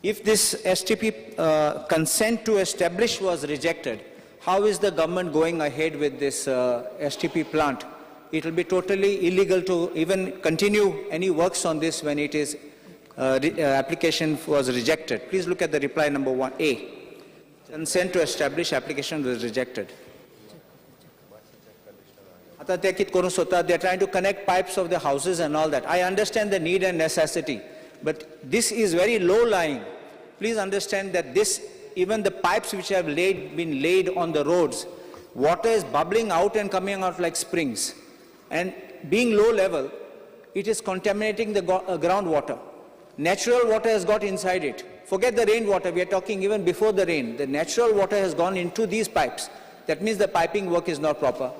If this STP consent to establish was rejected, how is the government going ahead with this STP plant? It will be totally illegal to even continue any works on this when it is application was rejected. Please look at the reply number 1A. Consent to establish application was rejected. They are trying to connect pipes of the houses and all that. I understand the need and necessity, but this is very low lying. Please understand that this, even the pipes which have been laid on the roads, water is bubbling out and coming out like springs. And being low level, it is contaminating the groundwater. Natural water has got inside it. Forget the rainwater, we are talking even before the rain. The natural water has gone into these pipes. That means the piping work is not proper.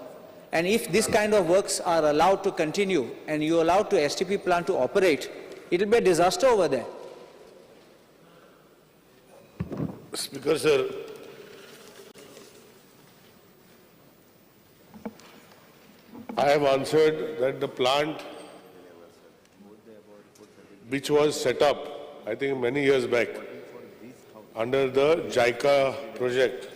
And if this kind of works are allowed to continue and you allow to STP plant to operate, it will be a disaster over there. Speaker, sir, I have answered that the plant which was set up, I think many years back, under the JICA project.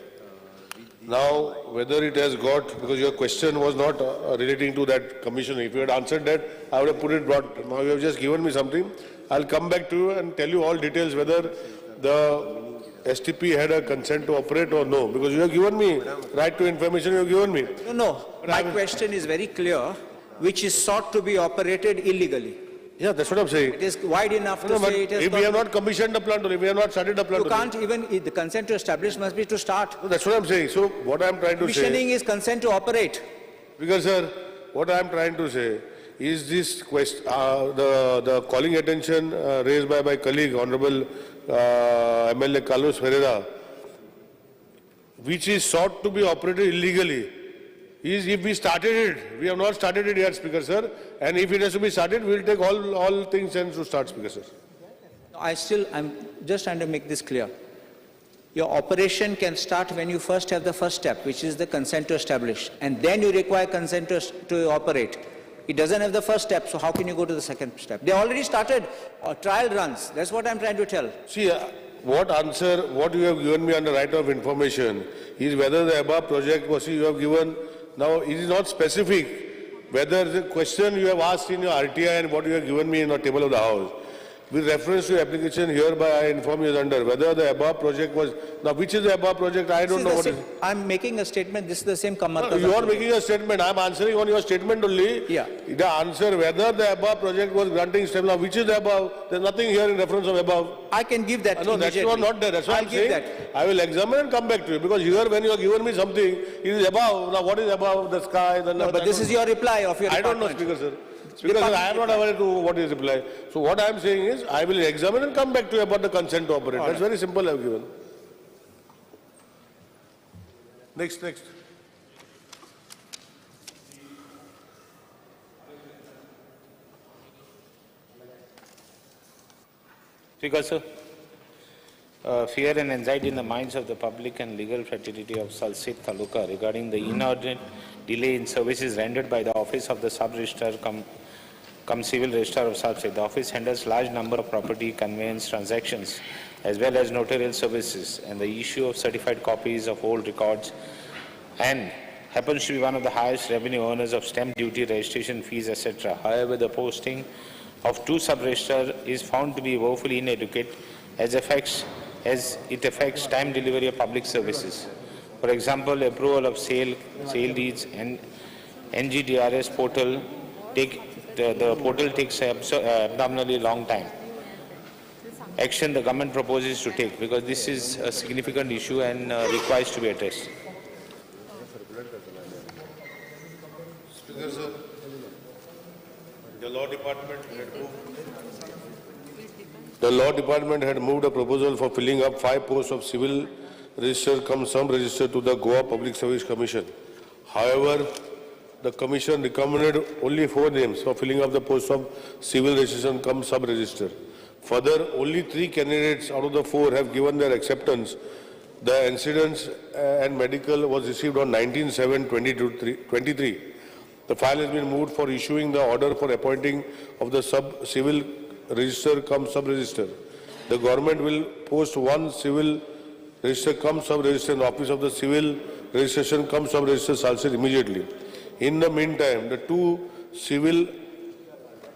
Now, whether it has got, because your question was not relating to that commission. If you had answered that, I would have put it broad. Now you have just given me something. I'll come back to you and tell you all details whether the STP had a consent to operate or no, because you have given me right to information, you have given me. No. My question is very clear, which is sought to be operated illegally. Yeah, that's what I'm saying. It is wide enough to say it is. If we have not commissioned the plant, or if we have not started the plant, you can't even, the consent to establish must be to start. No, that's what I'm saying. So what I'm trying to say. Commissioning is consent to operate. Because, sir, what I'm trying to say is this question, the calling attention raised by my colleague, Honorable MLA Carlos Ferreira, which is sought to be operated illegally, is if we started it. We have not started it yet, Speaker, sir. And if it has to be started, we will take all things and to start, Speaker, sir. I'm just trying to make this clear. Your operation can start when you first have the first step, which is the consent to establish. And then you require consent to operate. It doesn't have the first step, so how can you go to the second step? They already started trial runs. That's what I'm trying to tell. See, what you have given me under right of information is whether the above project was you have given. Now, it is not specific whether the question you have asked in your RTI and what you have given me in the table of the House. With reference to application hereby, I inform you under whether the above project was. Now, which is the above project? I don't know what is. I'm making a statement. This is the same Kamarkazan. No, you are making a statement. I'm answering on your statement only. Yeah. The answer whether the above project was granting step. Now, which is the above? There's nothing here in reference of above. I can give that. No, that's not there. That's what I'm saying. That. I will examine and come back to you because here, when you have given me something, it is above. Now, what is above the sky? No, but this is your reply of your. I don't know, Speaker, sir. Because I am not aware to what is reply. So what I am saying is, I will examine and come back to you about the consent to operate. That's very simple I have given. Next. Speaker, sir. fear and anxiety in the minds of the public and legal fraternity of Salsit Taluka regarding the inordinate delay in services rendered by the Office of the Sub-Registrar cum Civil Registrar of Salsit. The office handles large number of property conveyance transactions as well as notarial services and the issue of certified copies of old records, and happens to be one of the highest revenue earners of stamp duty, registration fees, etc. However, the posting of 2 sub-registrars is found to be woefully inadequate as it affects time delivery of public services. For example, approval of sale deeds and NGDRS portal the portal takes abnormally long time. Action the government proposes to take, because this is a significant issue and requires to be addressed. Speaker, sir, the Law Department had moved a proposal for filling up 5 posts of civil register cum sub register to the Goa Public Service Commission. However, the Commission recommended only 4 names for filling up the post of civil registration cum sub register. Further, only 3 candidates out of the 4 have given their acceptance. The incidents and medical was received on 19/7/2023. The file has been moved for issuing the order for appointing of the civil register cum sub register. The government will post 1 civil register cum sub register in the office of the civil registration cum sub register Salsit immediately. In the meantime, the 2 civil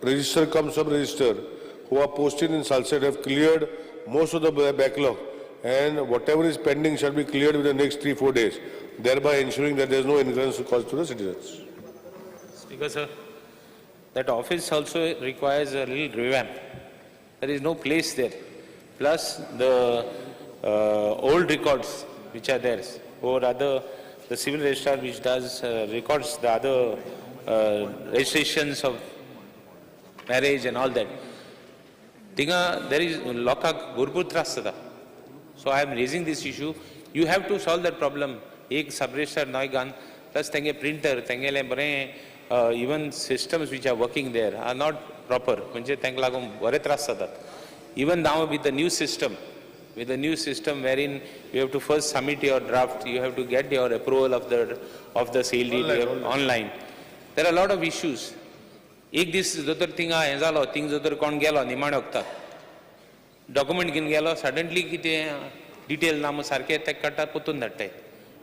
register cum sub register who are posted in Salsit have cleared most of the backlog, and whatever is pending shall be cleared within the next 3-4 days, thereby ensuring that there is no inconvenience caused to the citizens. Speaker, sir, that office also requires a little revamp. There is no place there. Plus the old records which are there, or rather the civil registrar which does records the other registrations of marriage and all that. There is lokak bhurpur tras jata. So I am raising this issue. You have to solve that problem. Ek sub-register noy gan, plus tenge printer, tengele bare even systems which are working there are not proper. Manje teng lagum bare tras jata. Even now with the new system wherein you have to first submit your draft, you have to get your approval of the sale deed online. There are a lot of issues. Ek this zotar thinga enzalo thing zotar kon gelo niman okta document gin gelo suddenly kite detail namu sarke tek katta potun datte.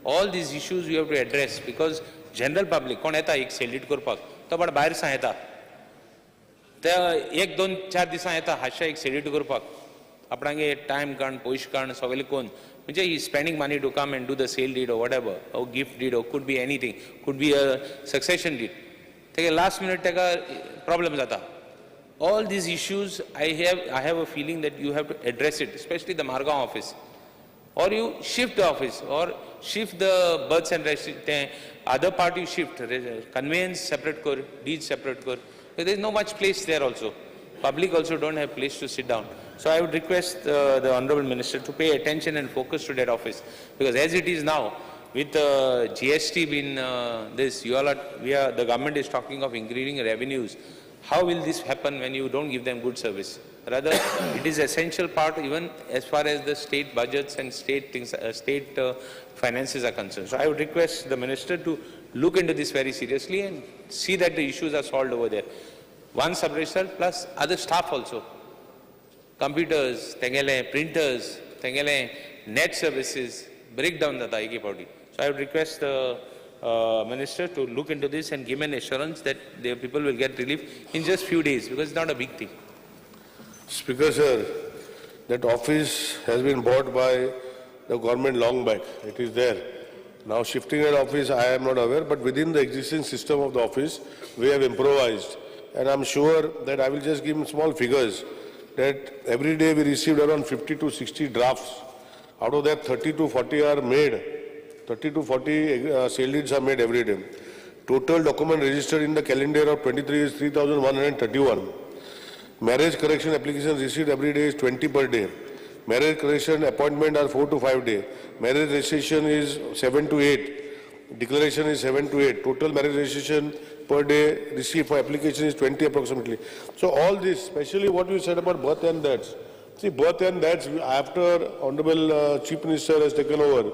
All these issues you have to address, because general public kon eta ek sale deed korpak to bad bahar sa eta te 1-2-4 disa eta hasha ek sale deed korpak aprange time kan poish kan sogale kon म्हणजे he is spending money to come and do the sale deed or whatever, or gift deed, or could be anything, could be a succession deed. Last minute problem jata. All these issues, I have a feeling that you have to address it, especially the Margaon office, or you shift the office, or shift the births and registration. Other part you shift, conveyance separate kor, deed separate kor. There is no much place there also. Public also don't have place to sit down. So I would request the Honorable Minister to pay attention and focus to that office, because as it is now, with GST being the government is talking of increasing revenues. How will this happen when you don't give them good service? Rather, it is essential part even as far as the state budgets and state finances are concerned. So I would request the Minister to look into this very seriously and see that the issues are solved over there. 1 sub-registrar plus other staff also. Computers, tengele, printers, tengele, net services, break down the daigi body. So I would request the Minister to look into this and give an assurance that the people will get relief in just few days, because it's not a big thing. Speaker, sir, that office has been bought by the government long back. It is there. Now shifting that office, I am not aware, but within the existing system of the office, we have improvised. And I'm sure that I will just give small figures, that every day we received around 50 to 60 drafts. Out of that, 30 to 40 are made. 30 to 40 sale deeds are made every day. Total document registered in the calendar of 23 is 3,131. Marriage correction applications received every day is 20 per day. Marriage correction appointment are 4 to 5 days. Marriage registration is 7 to 8. Declaration is 7 to 8. Total marriage registration per day received for application is 20 approximately. So all this, especially what you said about birth and deaths, See, both and that's after Honorable Chief Minister has taken over,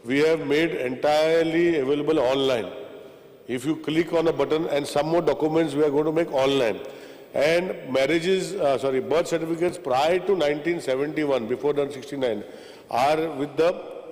we have made entirely available online. If you click on a button, and some more documents we are going to make online. And marriages, birth certificates prior to 1971, before 1969, are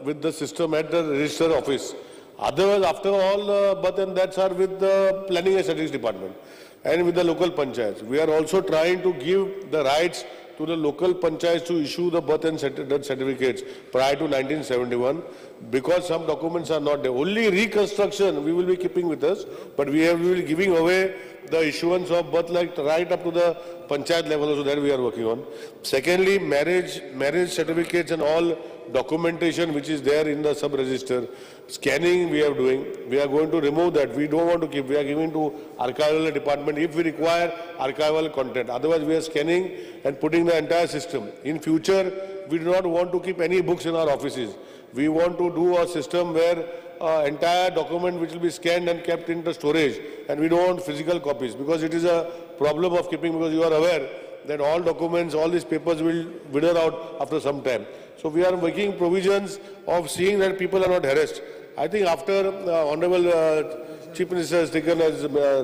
with the system at the register office. Otherwise, after all, birth and deaths are with the planning and statistics department and with the local panchayats. We are also trying to give the rights to the local panchayats to issue the birth and death certificates prior to 1971, because some documents are not there. Only reconstruction we will be keeping with us, but we will be giving away the issuance of birth right up to the panchayat level, so that we are working on. Secondly, marriage certificates and all documentation which is there in the sub-register, scanning we are doing. We are going to remove that. We don't want to keep. We are giving to archival department if we require archival content. Otherwise, we are scanning and putting the entire system. In future, we do not want to keep any books in our offices. We want to do a system where entire document which will be scanned and kept in the storage, and we don't want physical copies, because it is a problem of keeping, because you are aware that all documents, all these papers will wither out after some time. So we are making provisions of seeing that people are not harassed. I think after Honorable Chief Minister has taken as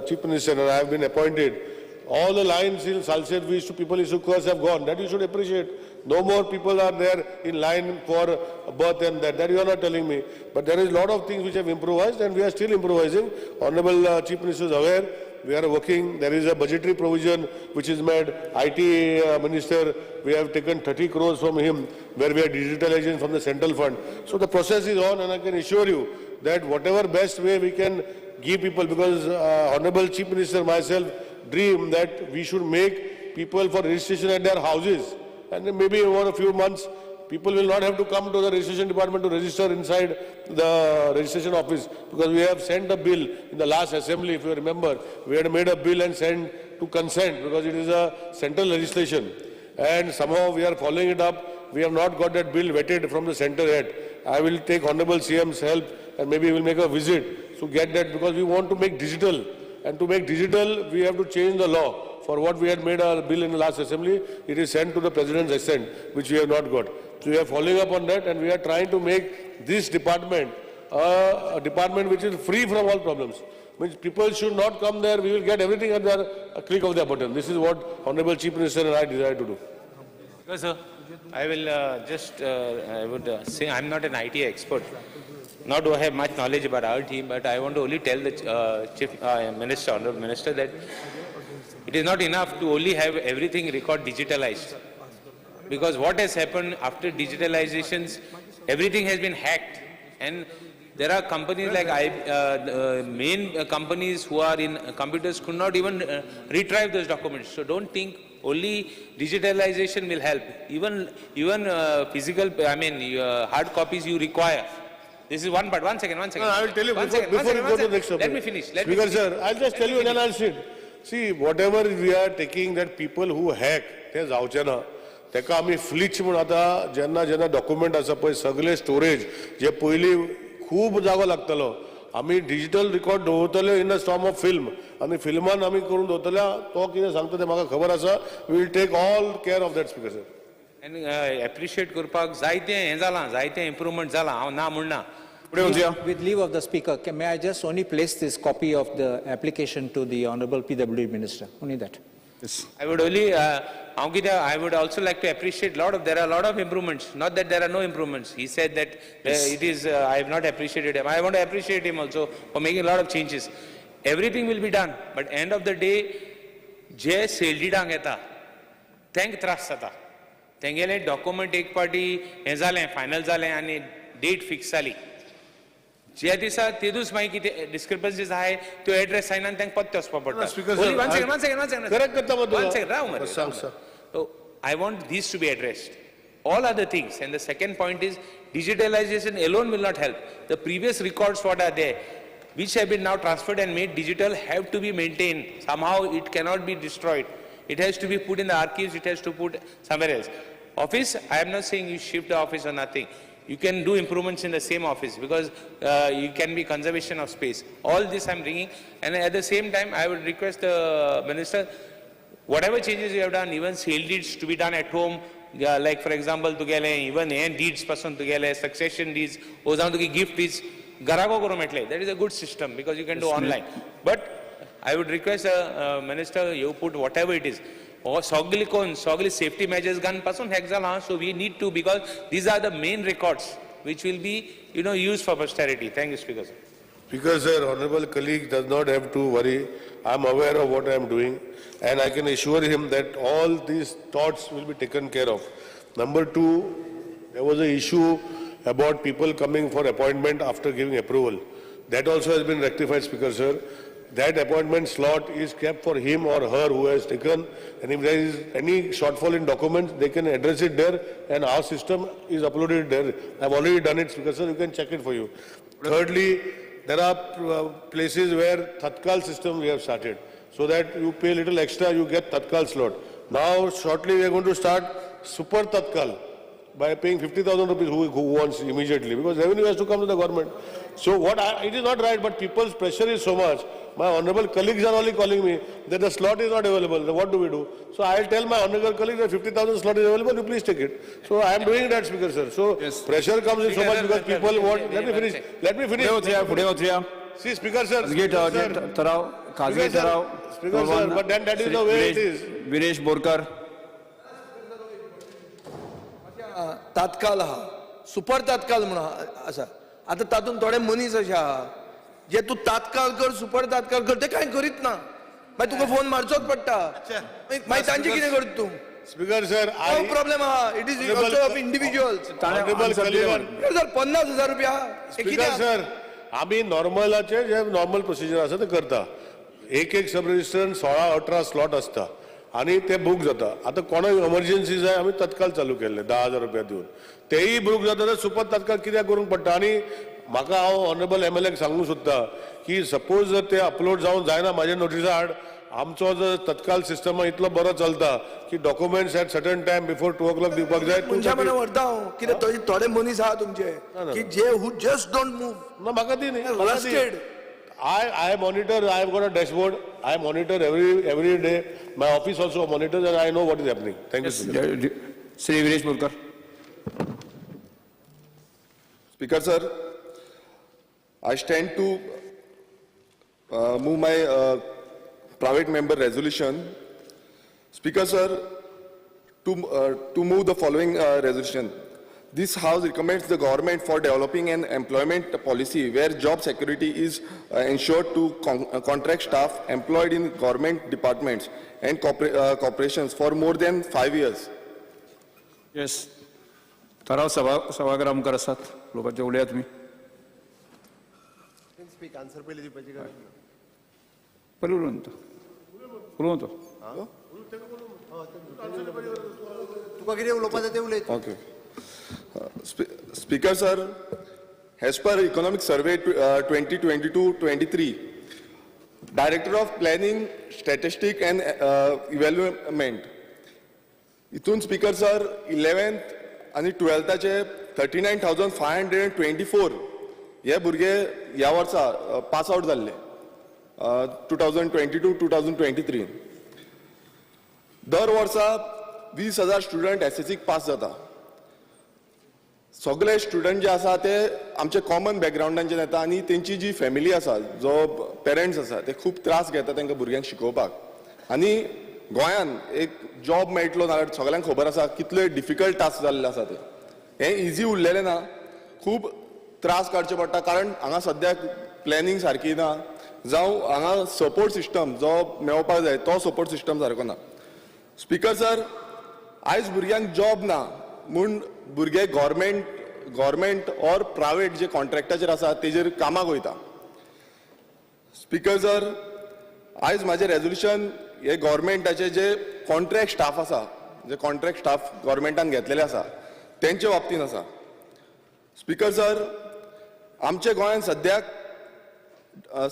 Chief Minister and I have been appointed, all the lines in Salsett we people issue curse have gone. That you should appreciate. No more people are there in line for birth and that you are not telling me. But there is a lot of things which have improvised, and we are still improvising. Honorable Chief Minister is aware. We are working. There is a budgetary provision which is made. IT Minister, we have taken 30 crores from him, where we are digitalizing from the central fund. So the process is on, and I can assure you that whatever best way we can give people, because Honorable Chief Minister, myself, dream that we should make people for registration at their houses, and then maybe over a few months people will not have to come to the registration department to register inside the registration office, because we have sent a bill in the last assembly, if you remember. We had made a bill and sent to consent, because it is a central legislation, and somehow we are following it up. We have not got that bill vetted from the center yet. I will take Honorable CM's help, and maybe we will make a visit to get that, because we want to make digital. And to make digital, we have to change the law. For what we had made a bill in the last assembly, it is sent to the President's assent, which we have not got. So we are following up on that, and we are trying to make this department a department which is free from all problems. Means people should not come there. We will get everything at a click of their button. This is what Honorable Chief Minister and I desire to do. Because, sir, I will I would say I'm not an IT expert. Nor do I have much knowledge about our team, but I want to only tell the Chief Minister, Honorable Minister, that it is not enough to only have everything record digitalized. Because what has happened after digitalizations, everything has been hacked. And there are companies like main companies who are in computers could not even retrieve those documents. So don't think only digitalization will help. Even physical, hard copies you require. This is one part. One second. No, I will tell you before you go to the next topic. Let me finish. Speaker sir, I'll just tell you and then I'll sit. See, whatever we are taking, that people who hack, ते जावचे ना. तेका आमी फ्लिच म्हणून आता जेन्ना document आसा पळय सगळे स्टोरेज जे पयली खूब जागो लागतलो, आमी डिजिटल रिकॉर्ड दवरतले in the form of film, आनी फिल्मान आमी करून दवरतले. तो कितें सांगता तें म्हाका खबर आसा. We will take all care of that, speaker sir. And appreciate करपाक जायते हें जालां, जायते improvement जालां, हांव ना म्हणना. With leave of the speaker, may I just only place this copy of the application to the Honorable PWD Minister? Only that. Yes. I would only, I would also like to appreciate there are a lot of improvements. Not that there are no improvements. He said that it is, I have not appreciated him. I want to appreciate him also for making a lot of changes. Everything will be done, but end of the day, जे सेल्डीडांक येता, तेंक त्रास जाता. तेंगेले document एक party हें जालें, final जालें आनी date fix जाली. जे दिसा तेदूच मागीर कितें डिस्क्रिपन्सीज आहाय त्यो एड्रेस सायनान तांकां पत्ते वचपा पडटा. So I want these to be addressed. All other things. And the second point is digitalization alone will not help. The previous records what are there, which have been now transferred and made digital, have to be maintained. Somehow it cannot be destroyed. It has to be put in the archives, it has to put somewhere else. Office, I am not saying you shift the office or nothing. You can do improvements in the same office, because you can be conservation of space. All this I am bringing, and at the same time I would request the Minister, whatever changes you have done, even sale deeds to be done at home like for example तुगेले even हे deeds पासून तुगेले succession deeds वो जावन तुगे gift deeds घराको करूं मेळटले. That is a good system because you can do online. But I would request Minister, you put whatever it is. Or sogli safety measures gun pasun hexal so we need to, because these are the main records which will be used for posterity. Thank you, Speaker. Speaker sir, honorable colleague does not have to worry. I am aware of what I am doing and I can assure him that all these thoughts will be taken care of. Number two, there was an issue about people coming for appointment after giving approval. That also has been rectified, Speaker sir. That appointment slot is kept for him or her who has taken, and if there is any shortfall in documents, they can address it there and our system is uploaded there. I have already done it, Speaker sir, you can check it for you. Thirdly, there are places where Tatkal system we have started, so that you pay a little extra, you get Tatkal slot. Now shortly we are going to start Super Tatkal by paying 50,000 rupees who wants immediately, because revenue has to come to the government. So it is not right, but people's pressure is so much. My honorable colleagues are only calling me that the slot is not available. So what do we do? So I'll tell my honorable colleagues that 50,000 slot is available, you please take it. So I am doing that, Speaker sir. So pressure comes in so much because people want. Let me finish. See, Speaker sir. Speaker sir, but then that is the way it is. Viresh Borkar. तात्काळ आहा, super तात्काळ म्हणून आसा. आता तातूंत थोडे मनीस अशे आहा जे तूं तात्काळ कर सुपर तात्काळ कर ते कांय करीत ना, मागीर तुका फोन मारचोच पडटा, मागीर तांचे कितें करता तूं? Speaker sir, नो प्रॉब्लेम आहा. It is also of individuals. Sir 50,000 रुपया Speaker sir, आम्ही नॉर्मलाचे जे नॉर्मल प्रोसिजर आसा ते करता. एक सब रजिस्टर 16-18 स्लॉट असता आणि ते बुक जाता. आता कोणाक इमर्जन्सी जाय आम्ही तत्काळ चालू केले 10,000 रुपया दिवन, तेही बुक जाता तर सुपर तत्काळ कित्याक करूंक पडटा. आणि म्हाका हांव ऑनरेबल MLA सांगूंक सोदता की सपोज जर ते अपलोड जावन जायना म्हाजे नोटिसा आड, आमचो जर तत्काळ सिस्टम इतलो बरो चलता की documents at certain time before 2 o'clock दिवपाक जाय. तुमच्या मना व्हरता हांव कितें थोडे मनीस आहा तुमचे की जे हू जस्ट डोंट मूव. ना म्हाका दी न्ही. I monitor. I have got a dashboard. I monitor every day. My office also monitors, and I know what is happening. Thank you. Sri Viresh Borkar. Speaker sir, I stand to move my private member resolution. Speaker sir, to move the following resolution. This House recommends the government for developing an employment policy where job security is ensured to contract staff employed in government departments and corporations for more than 5 years. Yes. Tarav Savagar Amkar asat. लोकांचे उलया तुम्ही. Okay. Speaker sir, as per Economic Survey 2022-23, Director of Planning, Statistics and Evaluation, इथून Speaker sir 11th आणि 12th 39,524 हे भुरगे ह्या वर्सा pass out जाल्ले 2022-2023. दर वर्सा 20,000 student SSCक पास जाता. सगळे student जे आसा ते आमचे कॉमन बॅकग्राउंडांच्यान येता आणि तेंची जी फॅमिली आसा, जो पेरंट्स आसा ते खूब त्रास घेता तांकां भुरग्यांक शिकोवपाक. आनी गोंयान एक जॉब मेळटलो ना सगळ्यांक खबर आसा कितले डिफिकल्ट टास्क जाल्ले आसा ते. हें इजी उरलेलें ना, खूब त्रास काडचे पडटा कारण हांगा सद्याक प्लॅनिंग सारकी ना, जावं हांगा सपोर्ट सिस्टम जो मेळपाक जाय तो सपोर्ट सिस्टम सारको ना. स्पीकर सर, आयज भुरग्यांक जॉब ना म्हूण भुरगे गव्हर्मेंट ऑर प्रायवेट जे कॉन्ट्रॅक्टाचेर आसा तेजेर कामाक वयता. स्पीकर सर, आयज म्हाजें रेजोल्युशन हे गव्हर्मेंटाचे जे कॉन्ट्रॅक्ट स्टाफ आसा, जे कॉन्ट्रॅक्ट स्टाफ गव्हर्मेंटान घेतलेले आसा तेंच्या बाबतीन आसा. स्पीकर सर, आमच्या गोंयांत सद्याक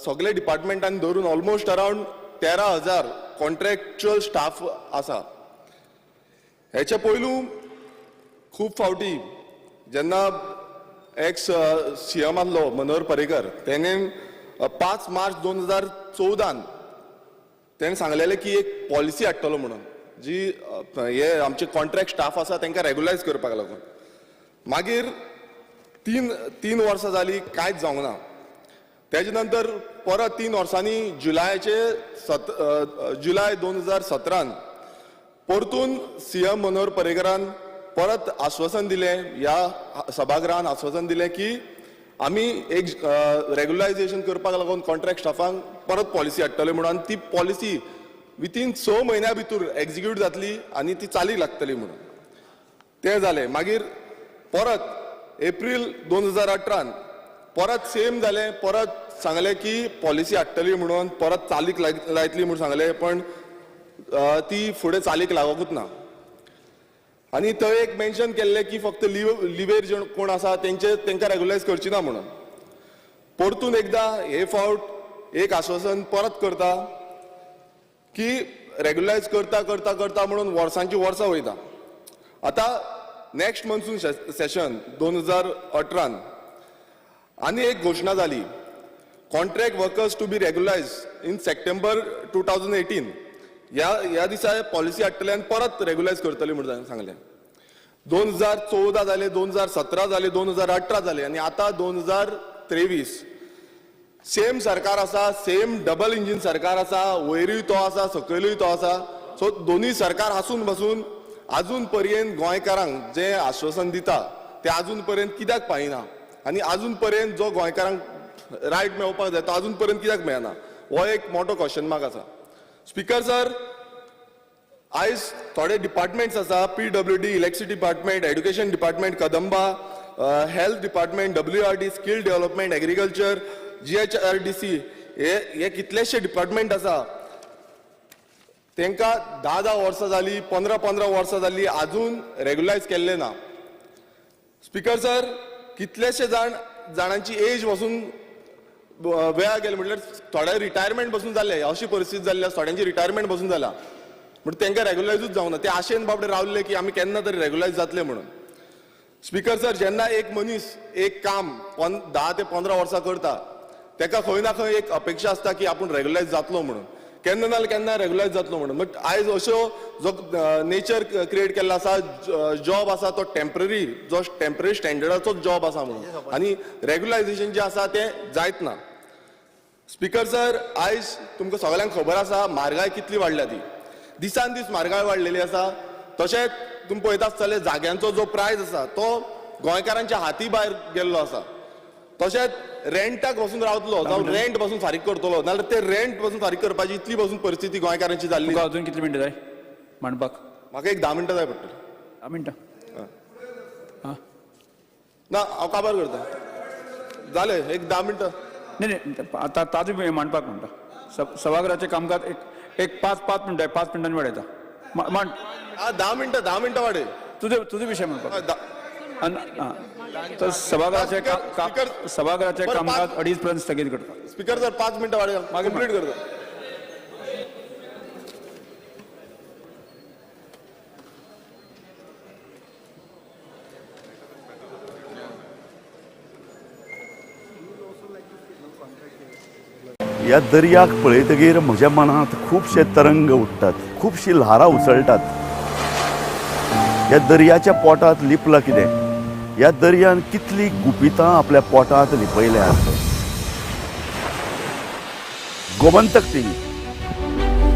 सगळे डिपार्टमेंटांनी धरून ऑलमोस्ट अरावंड 13,000 कॉन्ट्रॅक्च्युअल स्टाफ आसा. हेच्या पयलू खूब फावटी जेन्ना एक्स CM आसलो मनोहर पर्रीकर, तेणें 5 मार्च 2014 तेणें सांगलेलें की एक पॉलिसी हाडटलो म्हणून, जी हे आमचे कॉन्ट्रॅक्ट स्टाफ आसा तांकां रेग्युलायज करपाक लागून मागीर तीन वर्सां जाली कांयच जावंक ना. तेजे नंतर परत 3 वर्सांनी जुलय 2017 परतून सीएम मनोहर पर्रीकरान परत आश्वासन दिलें, ह्या सभागृहान आश्वासन दिलें की आमी एक रेग्युलायझेशन करपाक लागून कॉन्ट्रॅक्ट स्टाफांक परत पॉलिसी हाडटले म्हणून, आनी ती पॉलिसी विथीन 6 म्हयन्या भितर एक्झिक्यूट जातली आनी ती चालीक लागतली म्हणून. तें जालें. मागीर परत एप्रील 2018 परत सेम जालें, परत सांगलें की पॉलिसी हाडटली म्हणून, परत चालीक लायतली म्हणून सांगलें, पण ती फुडें चालीक लागोकूच ना. आनी थंय एक मेन्शन केल्लें की फक्त लिवेर जे कोण आसा तांकां रेग्युलायज करची ना म्हणून. परतून एकदां हे फावट एक आश्वासन परत करता की रेग्युलायज करता म्हणून वर्सांची वर्सां वयता. आतां नेक्स्ट मन्सून सेशन 2018 आनी एक घोशणा जाली, contract workers to be regularise in September 2018. ह्या दिसा पॉलिसी हाडटले आनी परत रेग्युलायज करतले म्हणून सांगलें. 2014 जालें, 2017 जालें, 2018 जालें आनी आतां 2023 सेम सरकार आसा, सेम डबल इंजीन सरकार आसा, वयरूय तो आसा, सकयलूय तो आसा. सो दोनूय सरकार आसून बसून आजून पर्यंत गोंयकारांक जें आश्वासन दिता तें आजून पर्यंत कित्याक पायना, आनी आजून पर्यंत जो गोंयकारांक रायट मेळपाक जाय तो आजून पर्यंत कित्याक मेळना, हो एक मोठो क्वेश्चन मार्क आसा. स्पीकर सर, आयज थोडे डिपार्टमेंट्स आसा, PWD, electricity department, education department, Kadamba, health department, WRD, skill development, agriculture, GHRDC, हे कितलेशे डिपार्टमेंट आसा, तांकां 10 वर्सां जाली, 15 वर्सां जाली, आजून रेग्युलायज केल्ले ना. स्पीकर सर, कितलेशे जाणांची एज वचून वेळा गेले, म्हटल्यार थोडे रिटायरमेंट बसून जाल्ले, अशी परिस्थिती जाल्ली आसा, थोड्यांची रिटायरमेंट बसून जाला, पूण तांकां रेग्युलायजूच जावंक ना. ते आशेन बाबडे रावल्ले की आमी केन्ना तरी रेग्युलायज जातले म्हणून. स्पीकर सर, जेन्ना एक मनीस एक काम 10 ते 15 वर्सां करता, ताका खंय ना खंय एक अपेक्षा आसता की आपूण रेग्युलायज जातलो म्हणून, केन्ना ना केन्ना रेग्युलायज जातलो म्हणून. बट आयज अश्यो जो नेचर क्रिएट केल्लो आसा, जॉब आसा तो टेम्पररी, जो टेम्पररी स्टँडर्डाचो जॉब आसा म्हणून, आनी रेग्युलायझेशन जें आसा तें जायत ना. स्पीकर सर, आयज तुमकां सगळ्यांक खबर आसा म्हारगाय कितली वाडल्या ती. दिसान दीस म्हारगाय वाडलेली आसा. तशेंच तुमी पळयता आसतले जाग्यांचो जो प्रायस आसा तो गोंयकारांच्या हाती भायर गेल्लो आसा. तशेंच रेंटाक वचून रावतलो, जावं रेंट पासून फारीक करतलो, नाल्यार ते रेंट पासून फारीक करपाची इतली पासून परिस्थिती गोंयकारांची जाल्ली. अजून कितली मिनटां जाय मांडपाक? म्हाका एक 10 मिनटां जाय पडटली. 10 मिनटां? ना, हांव काबार करता. जाले एक 10 मिनटां. नाही आता ताजो मांडपाक म्हणटा. सभागृहाचें कामकाज एक 5 मिनटांनी वाडयता. मांड. 10 मिनटां वाडय. तुझे विशय म्हणपाक. तर सभागृहाचे कामकाज 2:30 पर्यंत स्थगित करता. स्पीकर सर, 5 मिनटां वाडय, मागीर कंप्लीट करता. ह्या दर्याक पळयतकीर म्हज्या मनांत खुबशे तरंग उठतात, खुबशी ल्हारां उसळटात. ह्या दर्याच्या पोटांत लिपलां कितें? ह्या दर्यान कितली गुपितां आपल्या पोटांत लिपयल्यात. गोमंतक टीव्ही